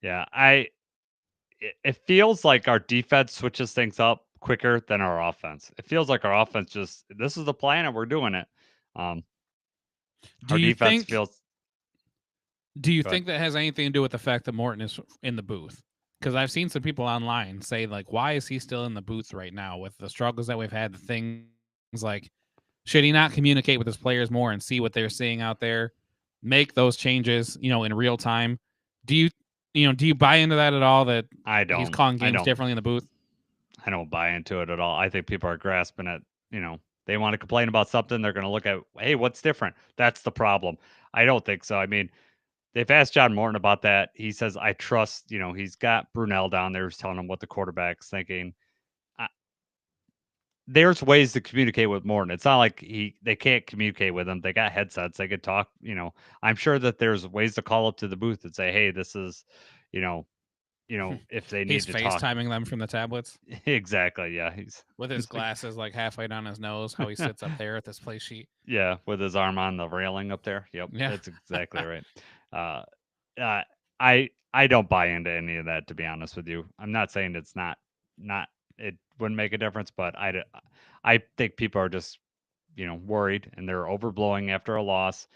yeah, it feels like our defense switches things up quicker than our offense. It feels like our offense just this is the plan and we're doing it. Do Our you defense think? feels. Do you Go ahead. think that has anything to do with the fact that Morton is in the booth? Because I've seen some people online say like, why is he still in the booth right now with the struggles that we've had? The things like, should he not communicate with his players more and see what they're seeing out there, make those changes, in real time? Do you buy into that at all? That I he's don't. calling I games don't. differently in the booth? I don't buy into it at all. I think people are grasping at, they want to complain about something. They're going to look at, hey, what's different? That's the problem. I don't think so. I mean, they've asked John Morton about that. He says, I trust, he's got Brunell down there who's telling him what the quarterback's thinking. there's ways to communicate with Morton. It's not like they can't communicate with him. They got headsets. They could talk. I'm sure that there's ways to call up to the booth and say, "Hey, this is," you know, if they He's need to talk. FaceTiming them from the tablets Exactly. Yeah. with his He's like, glasses like halfway down his nose. How he sits up there at this play sheet. yeah, with his arm on the railing up there. Yep, Yeah. that's exactly right. Uh, uh, I don't buy into any of that, to be honest with you. I'm not saying it's not it wouldn't make a difference, but I think people are just worried and they're overblowing after a loss.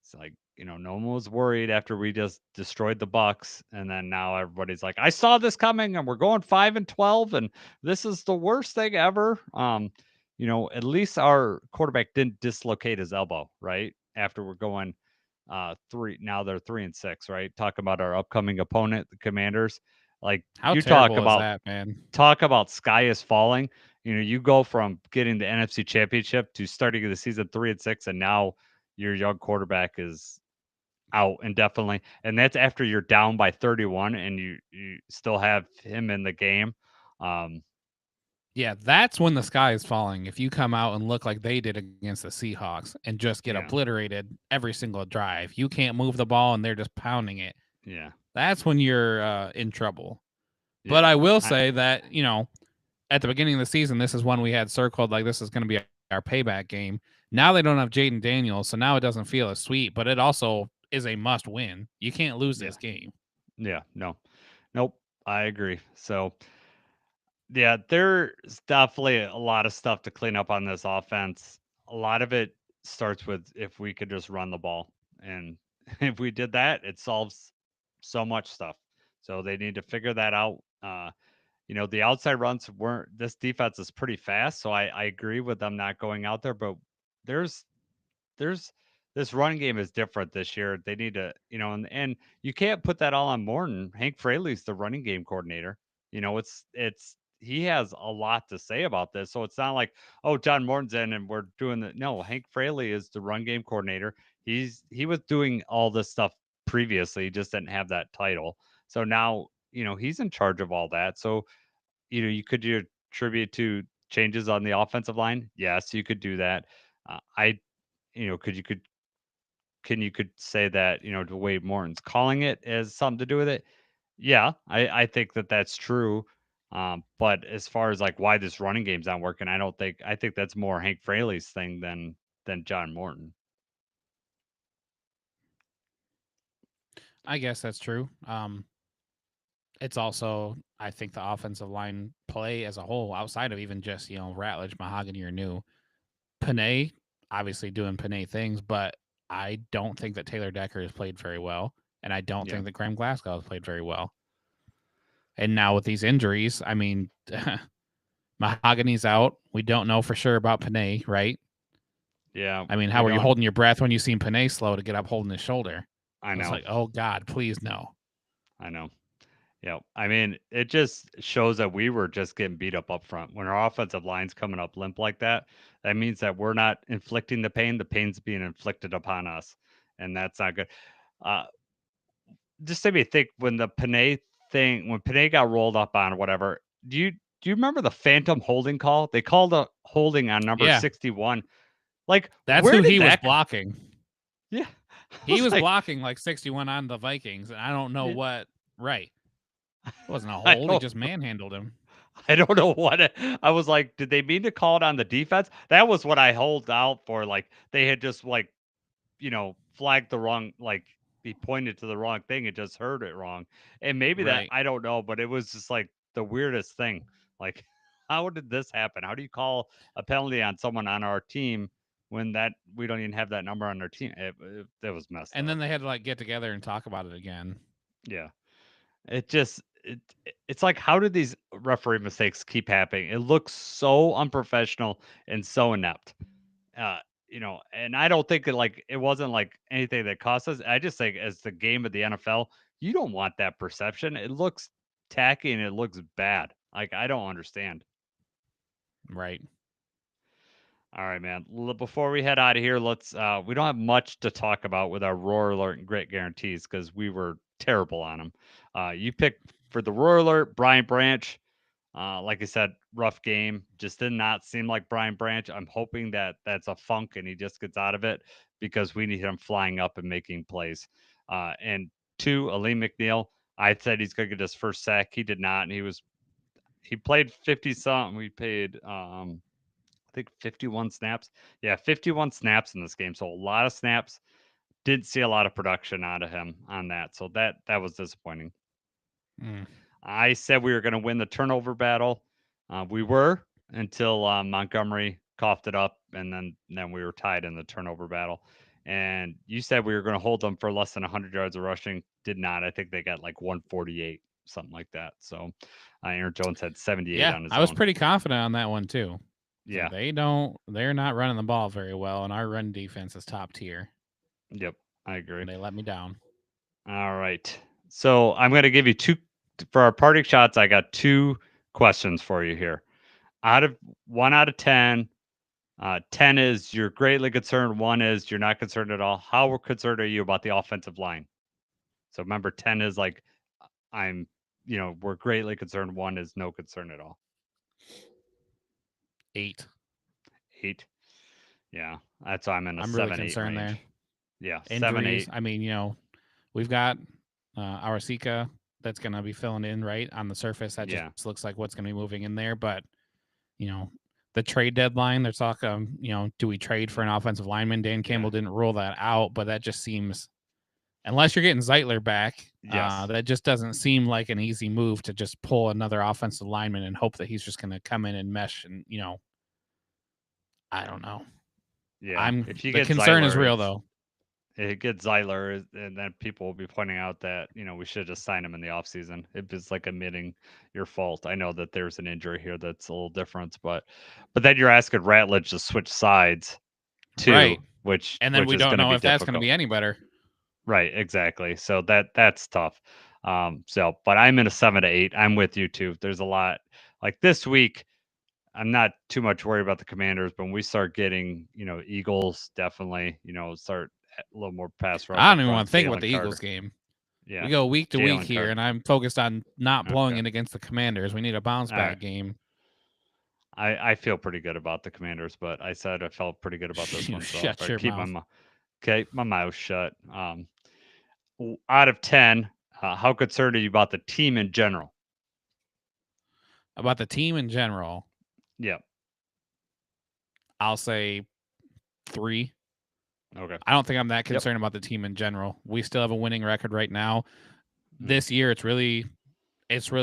It's like, no one was worried after we just destroyed the Bucks, and then now everybody's like, I saw this coming, and we're going 5-12, and this is the worst thing ever. At least our quarterback didn't dislocate his elbow, right? After we're going three, now they're 3-6, right? Talk about our upcoming opponent, the Commanders. Like How you talk terrible is about that, man? sky is falling. You go from getting the NFC Championship to starting the season 3-6, and now your young quarterback is out indefinitely, and that's after you're down by 31 and you still have him in the game. Um, Yeah, that's when the sky is falling. If you come out and look like they did against the Seahawks and just get yeah, obliterated every single drive, you can't move the ball and they're just pounding it. yeah, That's when you're in trouble. But yeah. I will I say that, at the beginning of the season, this is one we had circled like this is going to be our payback game. Now they don't have Jaden Daniels, so now it doesn't feel as sweet, but it also is a must win. You can't lose yeah, this game. yeah. No, nope. I agree. So yeah, there's definitely a lot of stuff to clean up on this offense. A lot of it starts with if we could just run the ball. And if we did that, it solves so much stuff. So they need to figure that out. The outside runs weren't, this defense is pretty fast. So I agree with them not going out there, but there's there's this running game is different this year. They need to, and you can't put that all on Morton. Hank Fraley's the running game coordinator. It's he has a lot to say about this. So it's not like, oh, John Morton's in and we're doing the no, Hank Fraley is the run game coordinator. He was doing all this stuff previously, he just didn't have that title. So now, he's in charge of all that. So, you could do attribute to changes on the offensive line. Yes, you could do that. I could you could say that the way Morton's calling it has something to do with it. Yeah, I think that that's true. But as far as like why this running game's not working, I think that's more Hank Fraley's thing than John Morton. I guess that's true. It's also, I think, the offensive line play as a whole, outside of even just, Ratledge, Mahogany, or New. Panay, obviously doing Panay things, but I don't think that Taylor Decker has played very well. And I don't Yeah, think that Graham Glasgow has played very well. And now with these injuries, I mean, Mahogany's out. We don't know for sure about Panay, right? yeah, I mean, we how were you don't. holding your breath when you seen Panay slow to get up holding his shoulder? I I was know, like, oh God, please no. I know. Yeah, I mean, it just shows that we were just getting beat up front. When our offensive line's coming up limp like that, that means that we're not inflicting the pain. The pain's being inflicted upon us, and that's not good. Uh, just made me think when the Panay thing, when Panay got rolled up on or whatever. Do you remember the phantom holding call? They called a holding on number Yeah, 61. Like, that's where who did he was that? blocking. Yeah, I He was was like, blocking like 61 on the Vikings, and I don't know yeah, what. Right. It wasn't a I hold. He don't, just manhandled him. I don't know what I was like. Did they mean to call it on the defense? That was what I hold out for. Like they had just like flagged the wrong, like he pointed to the wrong thing and just heard it wrong. And maybe that, Right. I don't know, but it was just like the weirdest thing. Like, how did this happen? How do you call a penalty on someone on our team when that we don't even have that number on our team? It was messed And up. then they had to like get together and talk about it again. Yeah. It just it's like how did these referee mistakes keep happening? It looks so unprofessional and so inept. Uh, and I don't think it wasn't like anything that cost us. I just think as the game of the NFL, you don't want that perception. It looks tacky and it looks bad. Like I don't understand. Right. All right, man. Before we head out of here, let's we don't have much to talk about with our roar alert and great guarantees because we were terrible on them. You picked for the roar alert, Brian Branch. Like I said, rough game. Just did not seem like Brian Branch. I'm hoping that that's a funk and he just gets out of it because we need him flying up and making plays. And two, Aleem McNeil. I said he's going to get his first sack. He did not, and he played 50 something. We paid I think 51 snaps. Yeah, 51 snaps in this game. So a lot of snaps. Didn't see a lot of production out of him on that. So that was disappointing. Mm. I said we were going to win the turnover battle. We were until Montgomery coughed it up, and then we were tied in the turnover battle. And you said we were going to hold them for less than 100 yards of rushing. Did not. I think they got like 148, something like that. So Aaron Jones had 78 Yeah, on his I was own. pretty confident on that one too. So Yeah. they're not running the ball very well, and our run defense is top tier. Yep. I agree. They let me down. All right. So I'm going to give you two for our parting shots. I got two questions for you here. Out of 1 out of 10, 10 is you're greatly concerned. 1 is you're not concerned at all. How concerned are you about the offensive line? So remember, 10 is like I'm, we're greatly concerned. 1 is no concern at all. 8. 8. Yeah, that's why I'm in a I'm really 7-8 concerned range. there. Yeah, Injuries. 7-8. I mean, we've got Arasika that's going to be filling in right on the surface. That Yeah. just looks like what's going to be moving in there. But the trade deadline, they're talking. Do we trade for an offensive lineman? Dan Campbell didn't rule that out, but that just seems, unless you're getting Zeitler back, Yes. that just doesn't seem like an easy move to just pull another offensive lineman and hope that he's just going to come in and mesh. And I don't know. Yeah. If you The get concern Zeitler, is real though. it gets Zeitler, and then people will be pointing out that we should just sign him in the offseason. It's like admitting your fault. I know that there's an injury here that's a little different, but then you're asking Ratledge to switch sides too, Right. which And then we is don't going to know be if that's going to difficult. be any better. Right, exactly. So that's tough. But I'm in a 7 to 8. I'm with you too. There's a lot like this week. I'm not too much worried about the Commanders, but when we start getting, Eagles, definitely, start a little more pass rush I up don't even want front. to think about Jalen the Carter. Eagles game. Yeah. We go week to week Jalen here, Carter. and I'm focused on not blowing Okay. it against the Commanders. We need a bounce back game. I feel pretty good about the Commanders, but I said I felt pretty good about this one. So Shut I your keep mouth. my mouth shut. Out of 10, how concerned are you about the team in general? About the team in general, Yeah. I'll say 3. Okay. I don't think I'm that concerned about the team in general. We still have a winning record right now. This year, it's really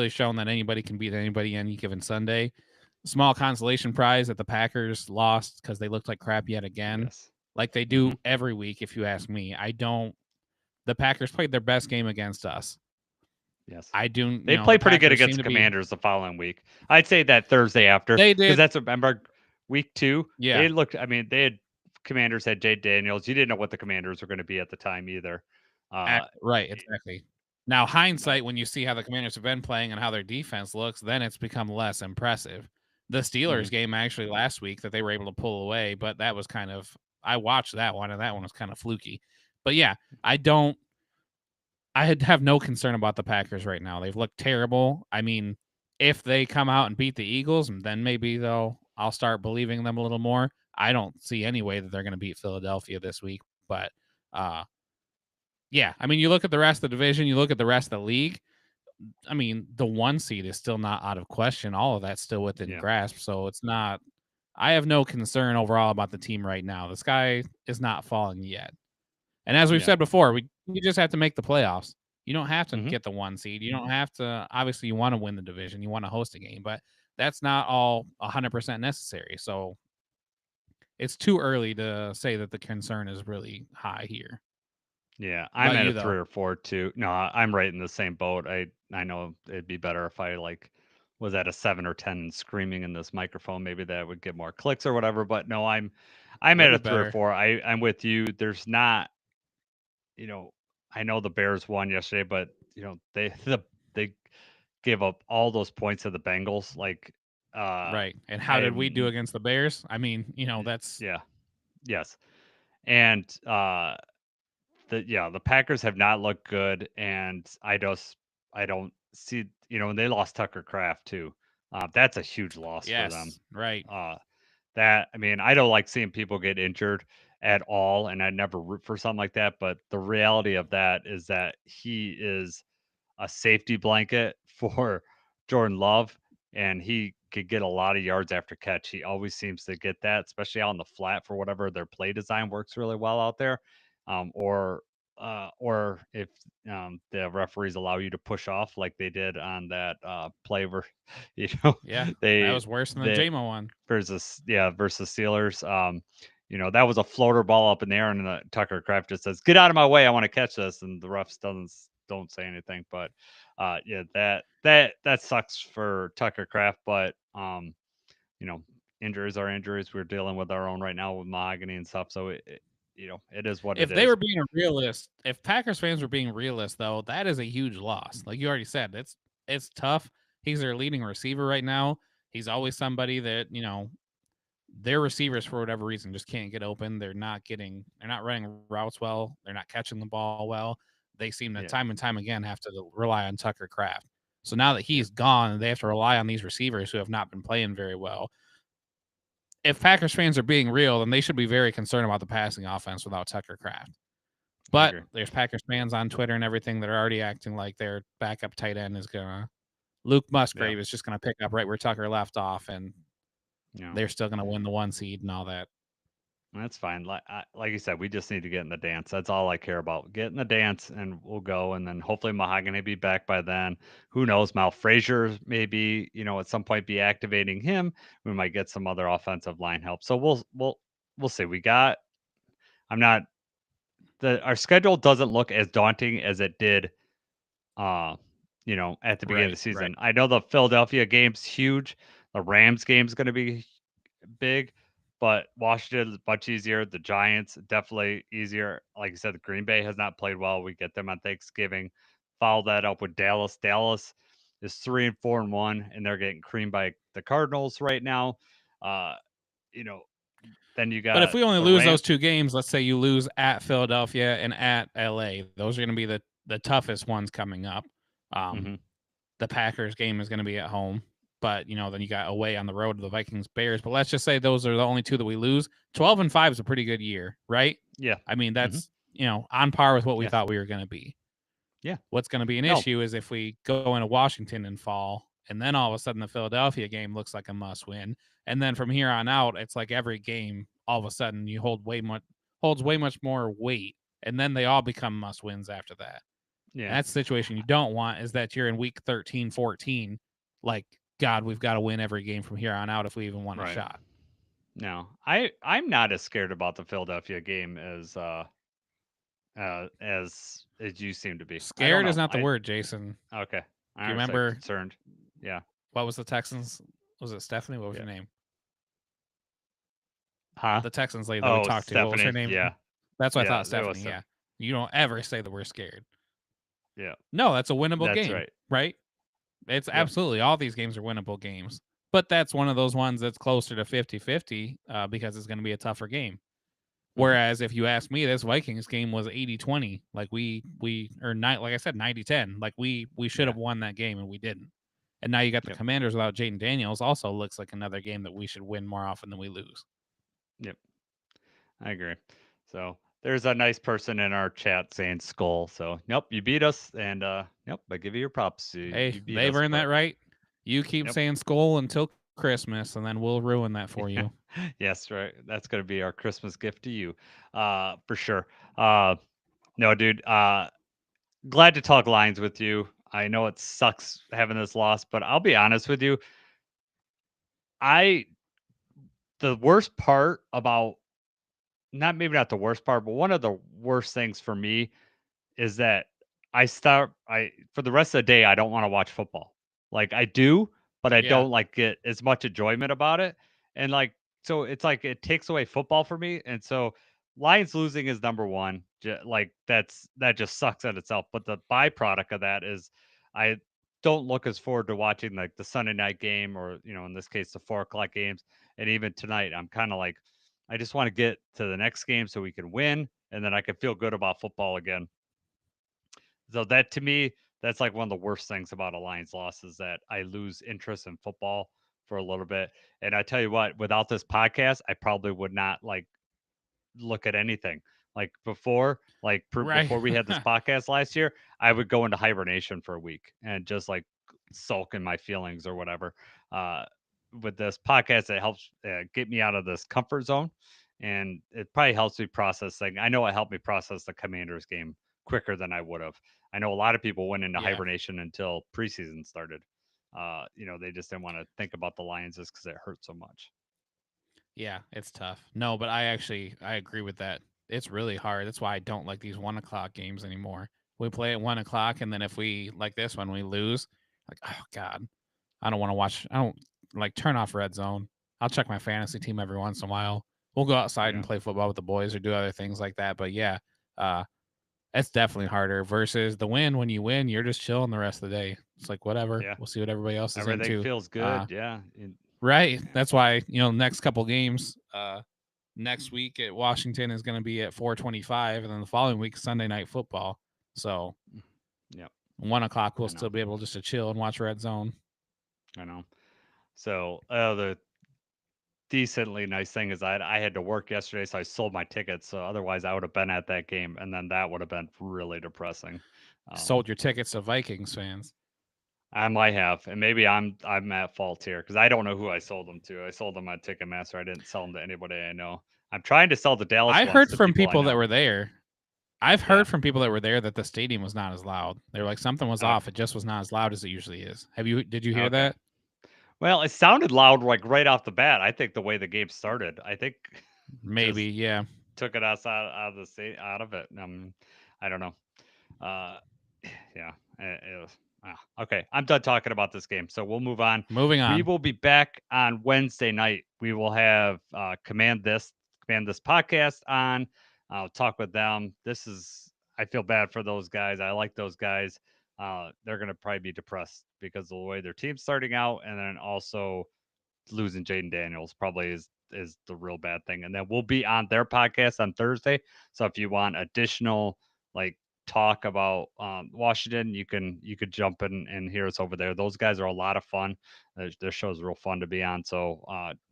shown that anybody can beat anybody any given Sunday. Small consolation prize that the Packers lost because they looked like crap yet again, Yes. like they do every week. If you ask me, the Packers played their best game against us. Yes. I do. They played pretty good against the Commanders the following week. I'd say that Thursday after. They did. Because remember, week 2, Yeah. they looked, Commanders had Jay Daniels. You didn't know what the Commanders were going to be at the time either. Right, exactly. Now, hindsight, when you see how the Commanders have been playing and how their defense looks, then it's become less impressive. The Steelers game actually last week that they were able to pull away, but that was I watched that one, and that one was kind of fluky. But yeah, I have no concern about the Packers right now. They've looked terrible. I mean, if they come out and beat the Eagles, then maybe I'll start believing them a little more. I don't see any way that they're going to beat Philadelphia this week, but yeah, I mean, you look at the rest of the division, you look at the rest of the league. I mean, the 1 seed is still not out of question. All of that's still within grasp. So it's not. I have no concern overall about the team right now. The sky is not falling yet. And as we've said before, you just have to make the playoffs. You don't have to get the 1 seed. You don't have to. Obviously, you want to win the division. You want to host a game, but that's not all 100% necessary. So it's too early to say that the concern is really high here. Yeah, I'm at a 3 or 4 too. No, I'm right in the same boat. I know it'd be better if I was at a 7 or 10 screaming in this microphone. Maybe that would get more clicks or whatever. But no, I'm at a 3 or 4. I'm with you. There's not, I know the Bears won yesterday, but they gave up all those points to the Bengals. Right. And how did we do against the Bears? I mean, that's yes, and the Packers have not looked good, and I don't see, and they lost Tucker Kraft too. That's a huge loss for them. Yes, right. Uh, that I mean, I don't like seeing people get injured at all, and I never root for something like that. But the reality of that is that he is a safety blanket for Jordan Love, and he could get a lot of yards after catch. He always seems to get that, especially out on the flat for whatever their play design works really well out there. Or if the referees allow you to push off like they did on that play where, you know, Yeah, that they was worse than the they JMO one. versus Steelers. That was a floater ball up in the air, and Tucker Kraft just says, "Get out of my way! I want to catch this," and the refs don't say anything. But yeah, that sucks for Tucker Kraft. But you know, injuries are injuries. We're dealing with our own right now with Mahogany and stuff. So it is what it If they is. were being a realist, if Packers fans were being realist, though, that is a huge loss. Like you already said, it's tough. He's their leading receiver right now. He's always somebody that their receivers for whatever reason just can't get open. They're not running routes well. They're not catching the ball well. They seem to Yeah. time and time again have to rely on Tucker Kraft. So now that Yep. he's gone, they have to rely on these receivers who have not been playing very well. If Packers fans are being real, then they should be very concerned about the passing offense without Tucker Kraft. I But agree. there's Packers fans on Twitter and everything that are already acting like their backup tight end is gonna Luke Yeah. Musgrave is just gonna pick up right where Tucker left off, and You know. they're still gonna win the 1 seed and all that. That's fine. Like you said, we just need to get in the dance. That's all I care about. Get in the dance, and we'll go. And then hopefully Mahogany be back by then. Who knows? Mal Frazier maybe at some point be activating him. We might get some other offensive line help. So we'll see. We got. I'm not. Our schedule doesn't look as daunting as it did. At the beginning of Right, the right. season. I know the Philadelphia game's huge. The Rams game's going to be big, but Washington is much easier. The Giants definitely easier. Like I said, the Green Bay has not played well. We get them on Thanksgiving. Follow that up with Dallas. Dallas is 3-4-1, and they're getting creamed by the Cardinals right now. Uh, you know, then you But if got we only the lose Ram. those 2 games, let's say you lose at Philadelphia and at LA, those are going to be the toughest ones coming up. Hmm. The Packers game is going to be at home, but then you got away on the road to the Vikings Bears. But let's just say those are the only 2 that we lose. 12-5 is a pretty good year, right? Yeah. I mean, Hmm. that's on par with what we Yes. thought we were going to be. Yeah. What's going to be an No. issue is if we go into Washington and fall, and then all of a sudden the Philadelphia game looks like a must win, and then from here on out, it's like every game all of a sudden you holds way much more weight, and then they all become must wins after that. Yeah. And that's the situation you don't want, is that you're in week 13, 14, like, God, we've got to win every game from here on out if we even want a Right. shot. No, I'm not as scared about the Philadelphia game as you seem to be. I don't Scared is know. not the word, Jason. Okay. Do you I said remember concerned. Yeah. what was the Texans? Was it Stephanie? What was Yeah. her name? Huh? The Texans lady that we Oh, talked to. What was her Stephanie. name? Yeah. That's what I Yeah. thought, Stephanie. Yeah. You don't ever say that we're scared. Yeah. No, that's a winnable That's game, right. right? It's Yep. absolutely, all these games are winnable games. But that's one of those ones that's closer to 50-50 because it's going to be a tougher game. Whereas if you ask me, this Vikings game was 80-20. Like like I said, 90-10. Like we should have won that game and we didn't. And now you got the Yep. Commanders without Jaden Daniels. Also looks like another game that we should win more often than we lose. Yep. I agree. So there's a nice person in our chat saying skull. So nope, you beat us, and nope, I give you your props. Hey, You beat they've us, earned that but right. You keep yep. saying skull until Christmas, and then we'll ruin that for you. Yes, right. That's gonna be our Christmas gift to you, for sure. No, dude. Glad to talk lines with you. I know it sucks having this loss, but I'll be honest with you. I the worst part about not the worst part, but one of the worst things for me is that I for the rest of the day I don't want to watch football. Like I do, but I Yeah. don't like get as much enjoyment about it. And like so it's like it takes away football for me. And so Lions losing is number one. Like that just sucks at itself. But the byproduct of that is I don't look as forward to watching like the Sunday night game or in this case the 4 o'clock games. And even tonight I'm kind of like I just want to get to the next game so we can win and then I can feel good about football again. So that to me, that's like one of the worst things about a Lions loss is that I lose interest in football for a little bit. And I tell you what, without this podcast, I probably would not like look at anything. Like before, Right. before we had this podcast last year, I would go into hibernation for a week and just like sulk in my feelings or whatever. Uh, with this podcast, it helps get me out of this comfort zone, and it probably helps me process things. I know it helped me process the Commanders game quicker than I would have. I know a lot of people went into Yeah. hibernation until preseason started. They just didn't want to think about the Lions just because it hurt so much. Yeah, it's tough. No, but I agree with that. It's really hard. That's why I don't like these 1 o'clock games anymore. We play at 1 o'clock, and then if we like this one, we lose. Like, oh God, I don't want to watch. I don't like turn off Red Zone. I'll check my fantasy team every once in a while. We'll go outside and Yeah. play football with the boys or do other things like that. But yeah, uh, it's definitely harder versus the win. When you win, you're just chilling the rest of the day. It's like whatever. Yeah. We'll see what everybody else is Everything into. feels good. Yeah. Right. That's why, next couple games, next week at Washington is going to be at 4:25, and then the following week, Sunday Night Football. So, Yep. 1 o'clock, we'll I know. still be able just to chill and watch Red Zone. I know. So the decently nice thing is I had to work yesterday, so I sold my tickets. So otherwise, I would have been at that game, and then that would have been really depressing. Sold your tickets to Vikings fans. I might have, and maybe I'm at fault here because I don't know who I sold them to. I sold them on Ticketmaster. I didn't sell them to anybody I know. I'm trying to sell the Dallas I ones heard to from people I people that know. were there. I've Yeah. heard from people that were there that the stadium was not as loud. They were like something was Okay. off. It just was not as loud as it usually is. Did you hear Okay. that? Well, it sounded loud like right off the bat. I think the way the game started, I think Maybe, just yeah. took it us out of the state out of it. I don't know. Uh, yeah, it was. Okay, I'm done talking about this game, so we'll move on. Moving We on. will be back on Wednesday night. We will have command this podcast on. I'll talk with them. I feel bad for those guys. I like those guys. They're gonna probably be depressed because of the way their team's starting out, and then also losing Jaden Daniels probably is the real bad thing. And then we'll be on their podcast on Thursday. So if you want additional like talk about Washington, you could jump in and hear us over there. Those guys are a lot of fun. Their show's real fun to be on. So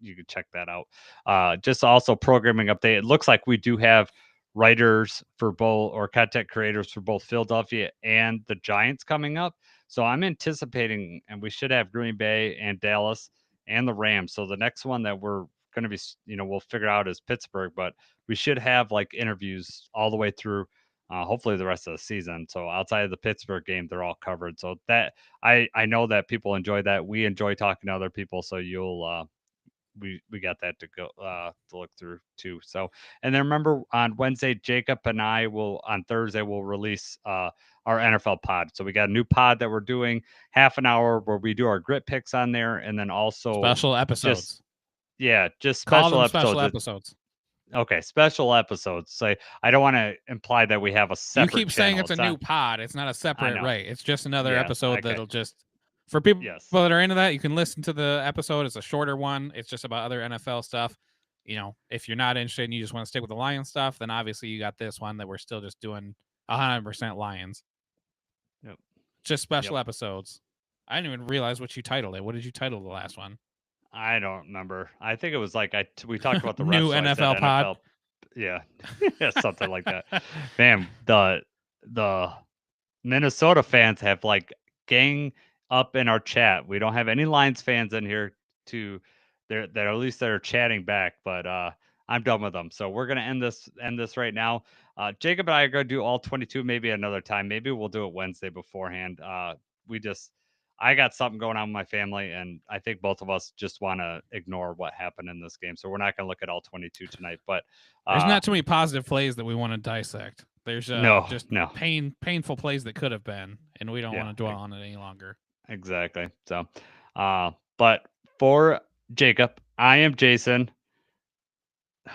you can check that out. Just also programming update. It looks like we do have writers for both or content creators for both Philadelphia and the Giants coming up. So I'm anticipating, and we should have Green Bay and Dallas and the Rams. So the next one that we're going to be, we'll figure out is Pittsburgh, but we should have like interviews all the way through, hopefully the rest of the season. So outside of the Pittsburgh game, they're all covered. So that I know that people enjoy that. We enjoy talking to other people. So we got that to go to look through too. So and then remember on Wednesday, Jacob and I will on Thursday we'll release our NFL pod. So we got a new pod that we're doing half an hour where we do our grit picks on there, and then also Special just episodes. just Call special them special episodes. episodes. Okay, special episodes. So I don't want to imply that we have a You separate keep saying channel. it's a new pod. It's not a I separate, know. right? It's just another Yeah. episode Okay. that'll just for people Yes. that are into that, you can listen to the episode. It's a shorter one. It's just about other NFL stuff. If you're not interested and you just want to stick with the Lions stuff, then obviously you got this one that we're still just doing 100% Lions. Yep. Just special episodes. I didn't even realize what you titled it. What did you title the last one? I don't remember. I think it was like we talked about the New refs, so I said NFL pod. NFL. Yeah, yeah, something like that. Man, the Minnesota fans have like gang up in our chat. We don't have any Lions fans in here to they're at least they're chatting back, but I'm done with them. So we're gonna end this right now. Jacob and I are gonna do all 22 maybe another time. Maybe we'll do it Wednesday beforehand. We just I got something going on with my family, and I think both of us just want to ignore what happened in this game. So we're not going to look at all 22 tonight. But there's not too many positive plays that we want to dissect. There's just no. painful plays that could have been, and we don't want to dwell on it any longer. Exactly. So, but for Jacob, I am Jason.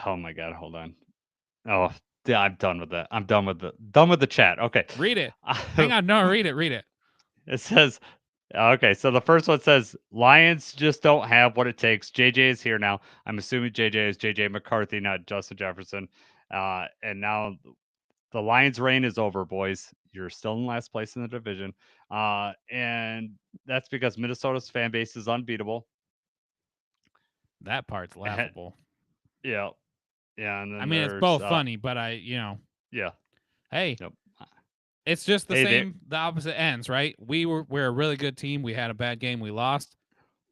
Oh my God, hold on. Oh, yeah, I'm done with that. I'm done with the chat. Okay. Read it. Hang on. No, read it. Read it. It says, okay, so the first one says Lions just don't have what it takes. JJ is here now. I'm assuming JJ is JJ McCarthy, not Justin Jefferson. And now the Lions' reign is over, boys. you're still in last place in the division. And that's because Minnesota's fan base is unbeatable. That part's And, laughable. yeah. Yeah. And I then mean, it's there's, both funny, but yeah. hey, Yep. it's just the Hey, same, the opposite ends, right? We're a really good team. We had a bad game, we lost.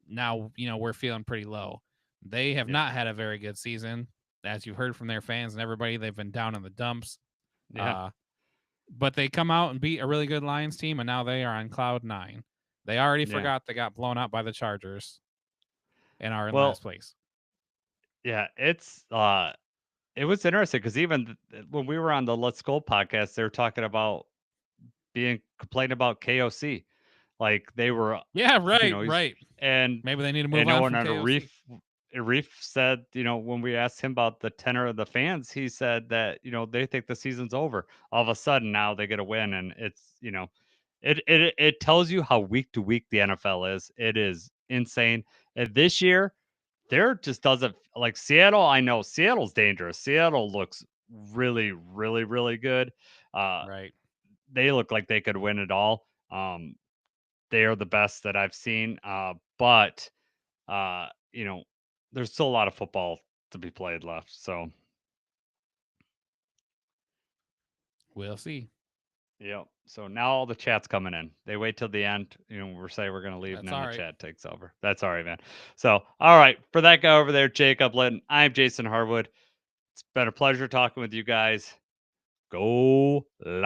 Now, we're feeling pretty low. They have Yeah. not had a very good season, as you've heard from their fans and everybody. They've been down in the dumps. Yeah. But they come out and beat a really good Lions team, and now they are on cloud 9. They already Yeah. forgot they got blown out by the Chargers and are in Well, last place. yeah, it was interesting because even when we were on the Let's Go podcast, they were talking about complaining about KOC, like they were, Yeah, right, he's, right. and Maybe they need to move no on one from under KOC. Reef said, when we asked him about the tenor of the fans, he said that they think the season's over. All of a sudden now they get a win, and it's it tells you how week to week the NFL is. It is insane. And this year, there just doesn't, like Seattle. I know Seattle's dangerous. Seattle looks really, really, really good. Right. They look like they could win it all. They are the best that I've seen. But uh, you know, there's still a lot of football to be played left. So We'll see. yeah. So now all the chat's coming in. They wait till the end. We're gonna leave, and That's then all the right. chat takes over. That's all right, man. So all right, for that guy over there, Jacob Litton, I'm Jason Harwood. It's been a pleasure talking with you guys. Go Lions.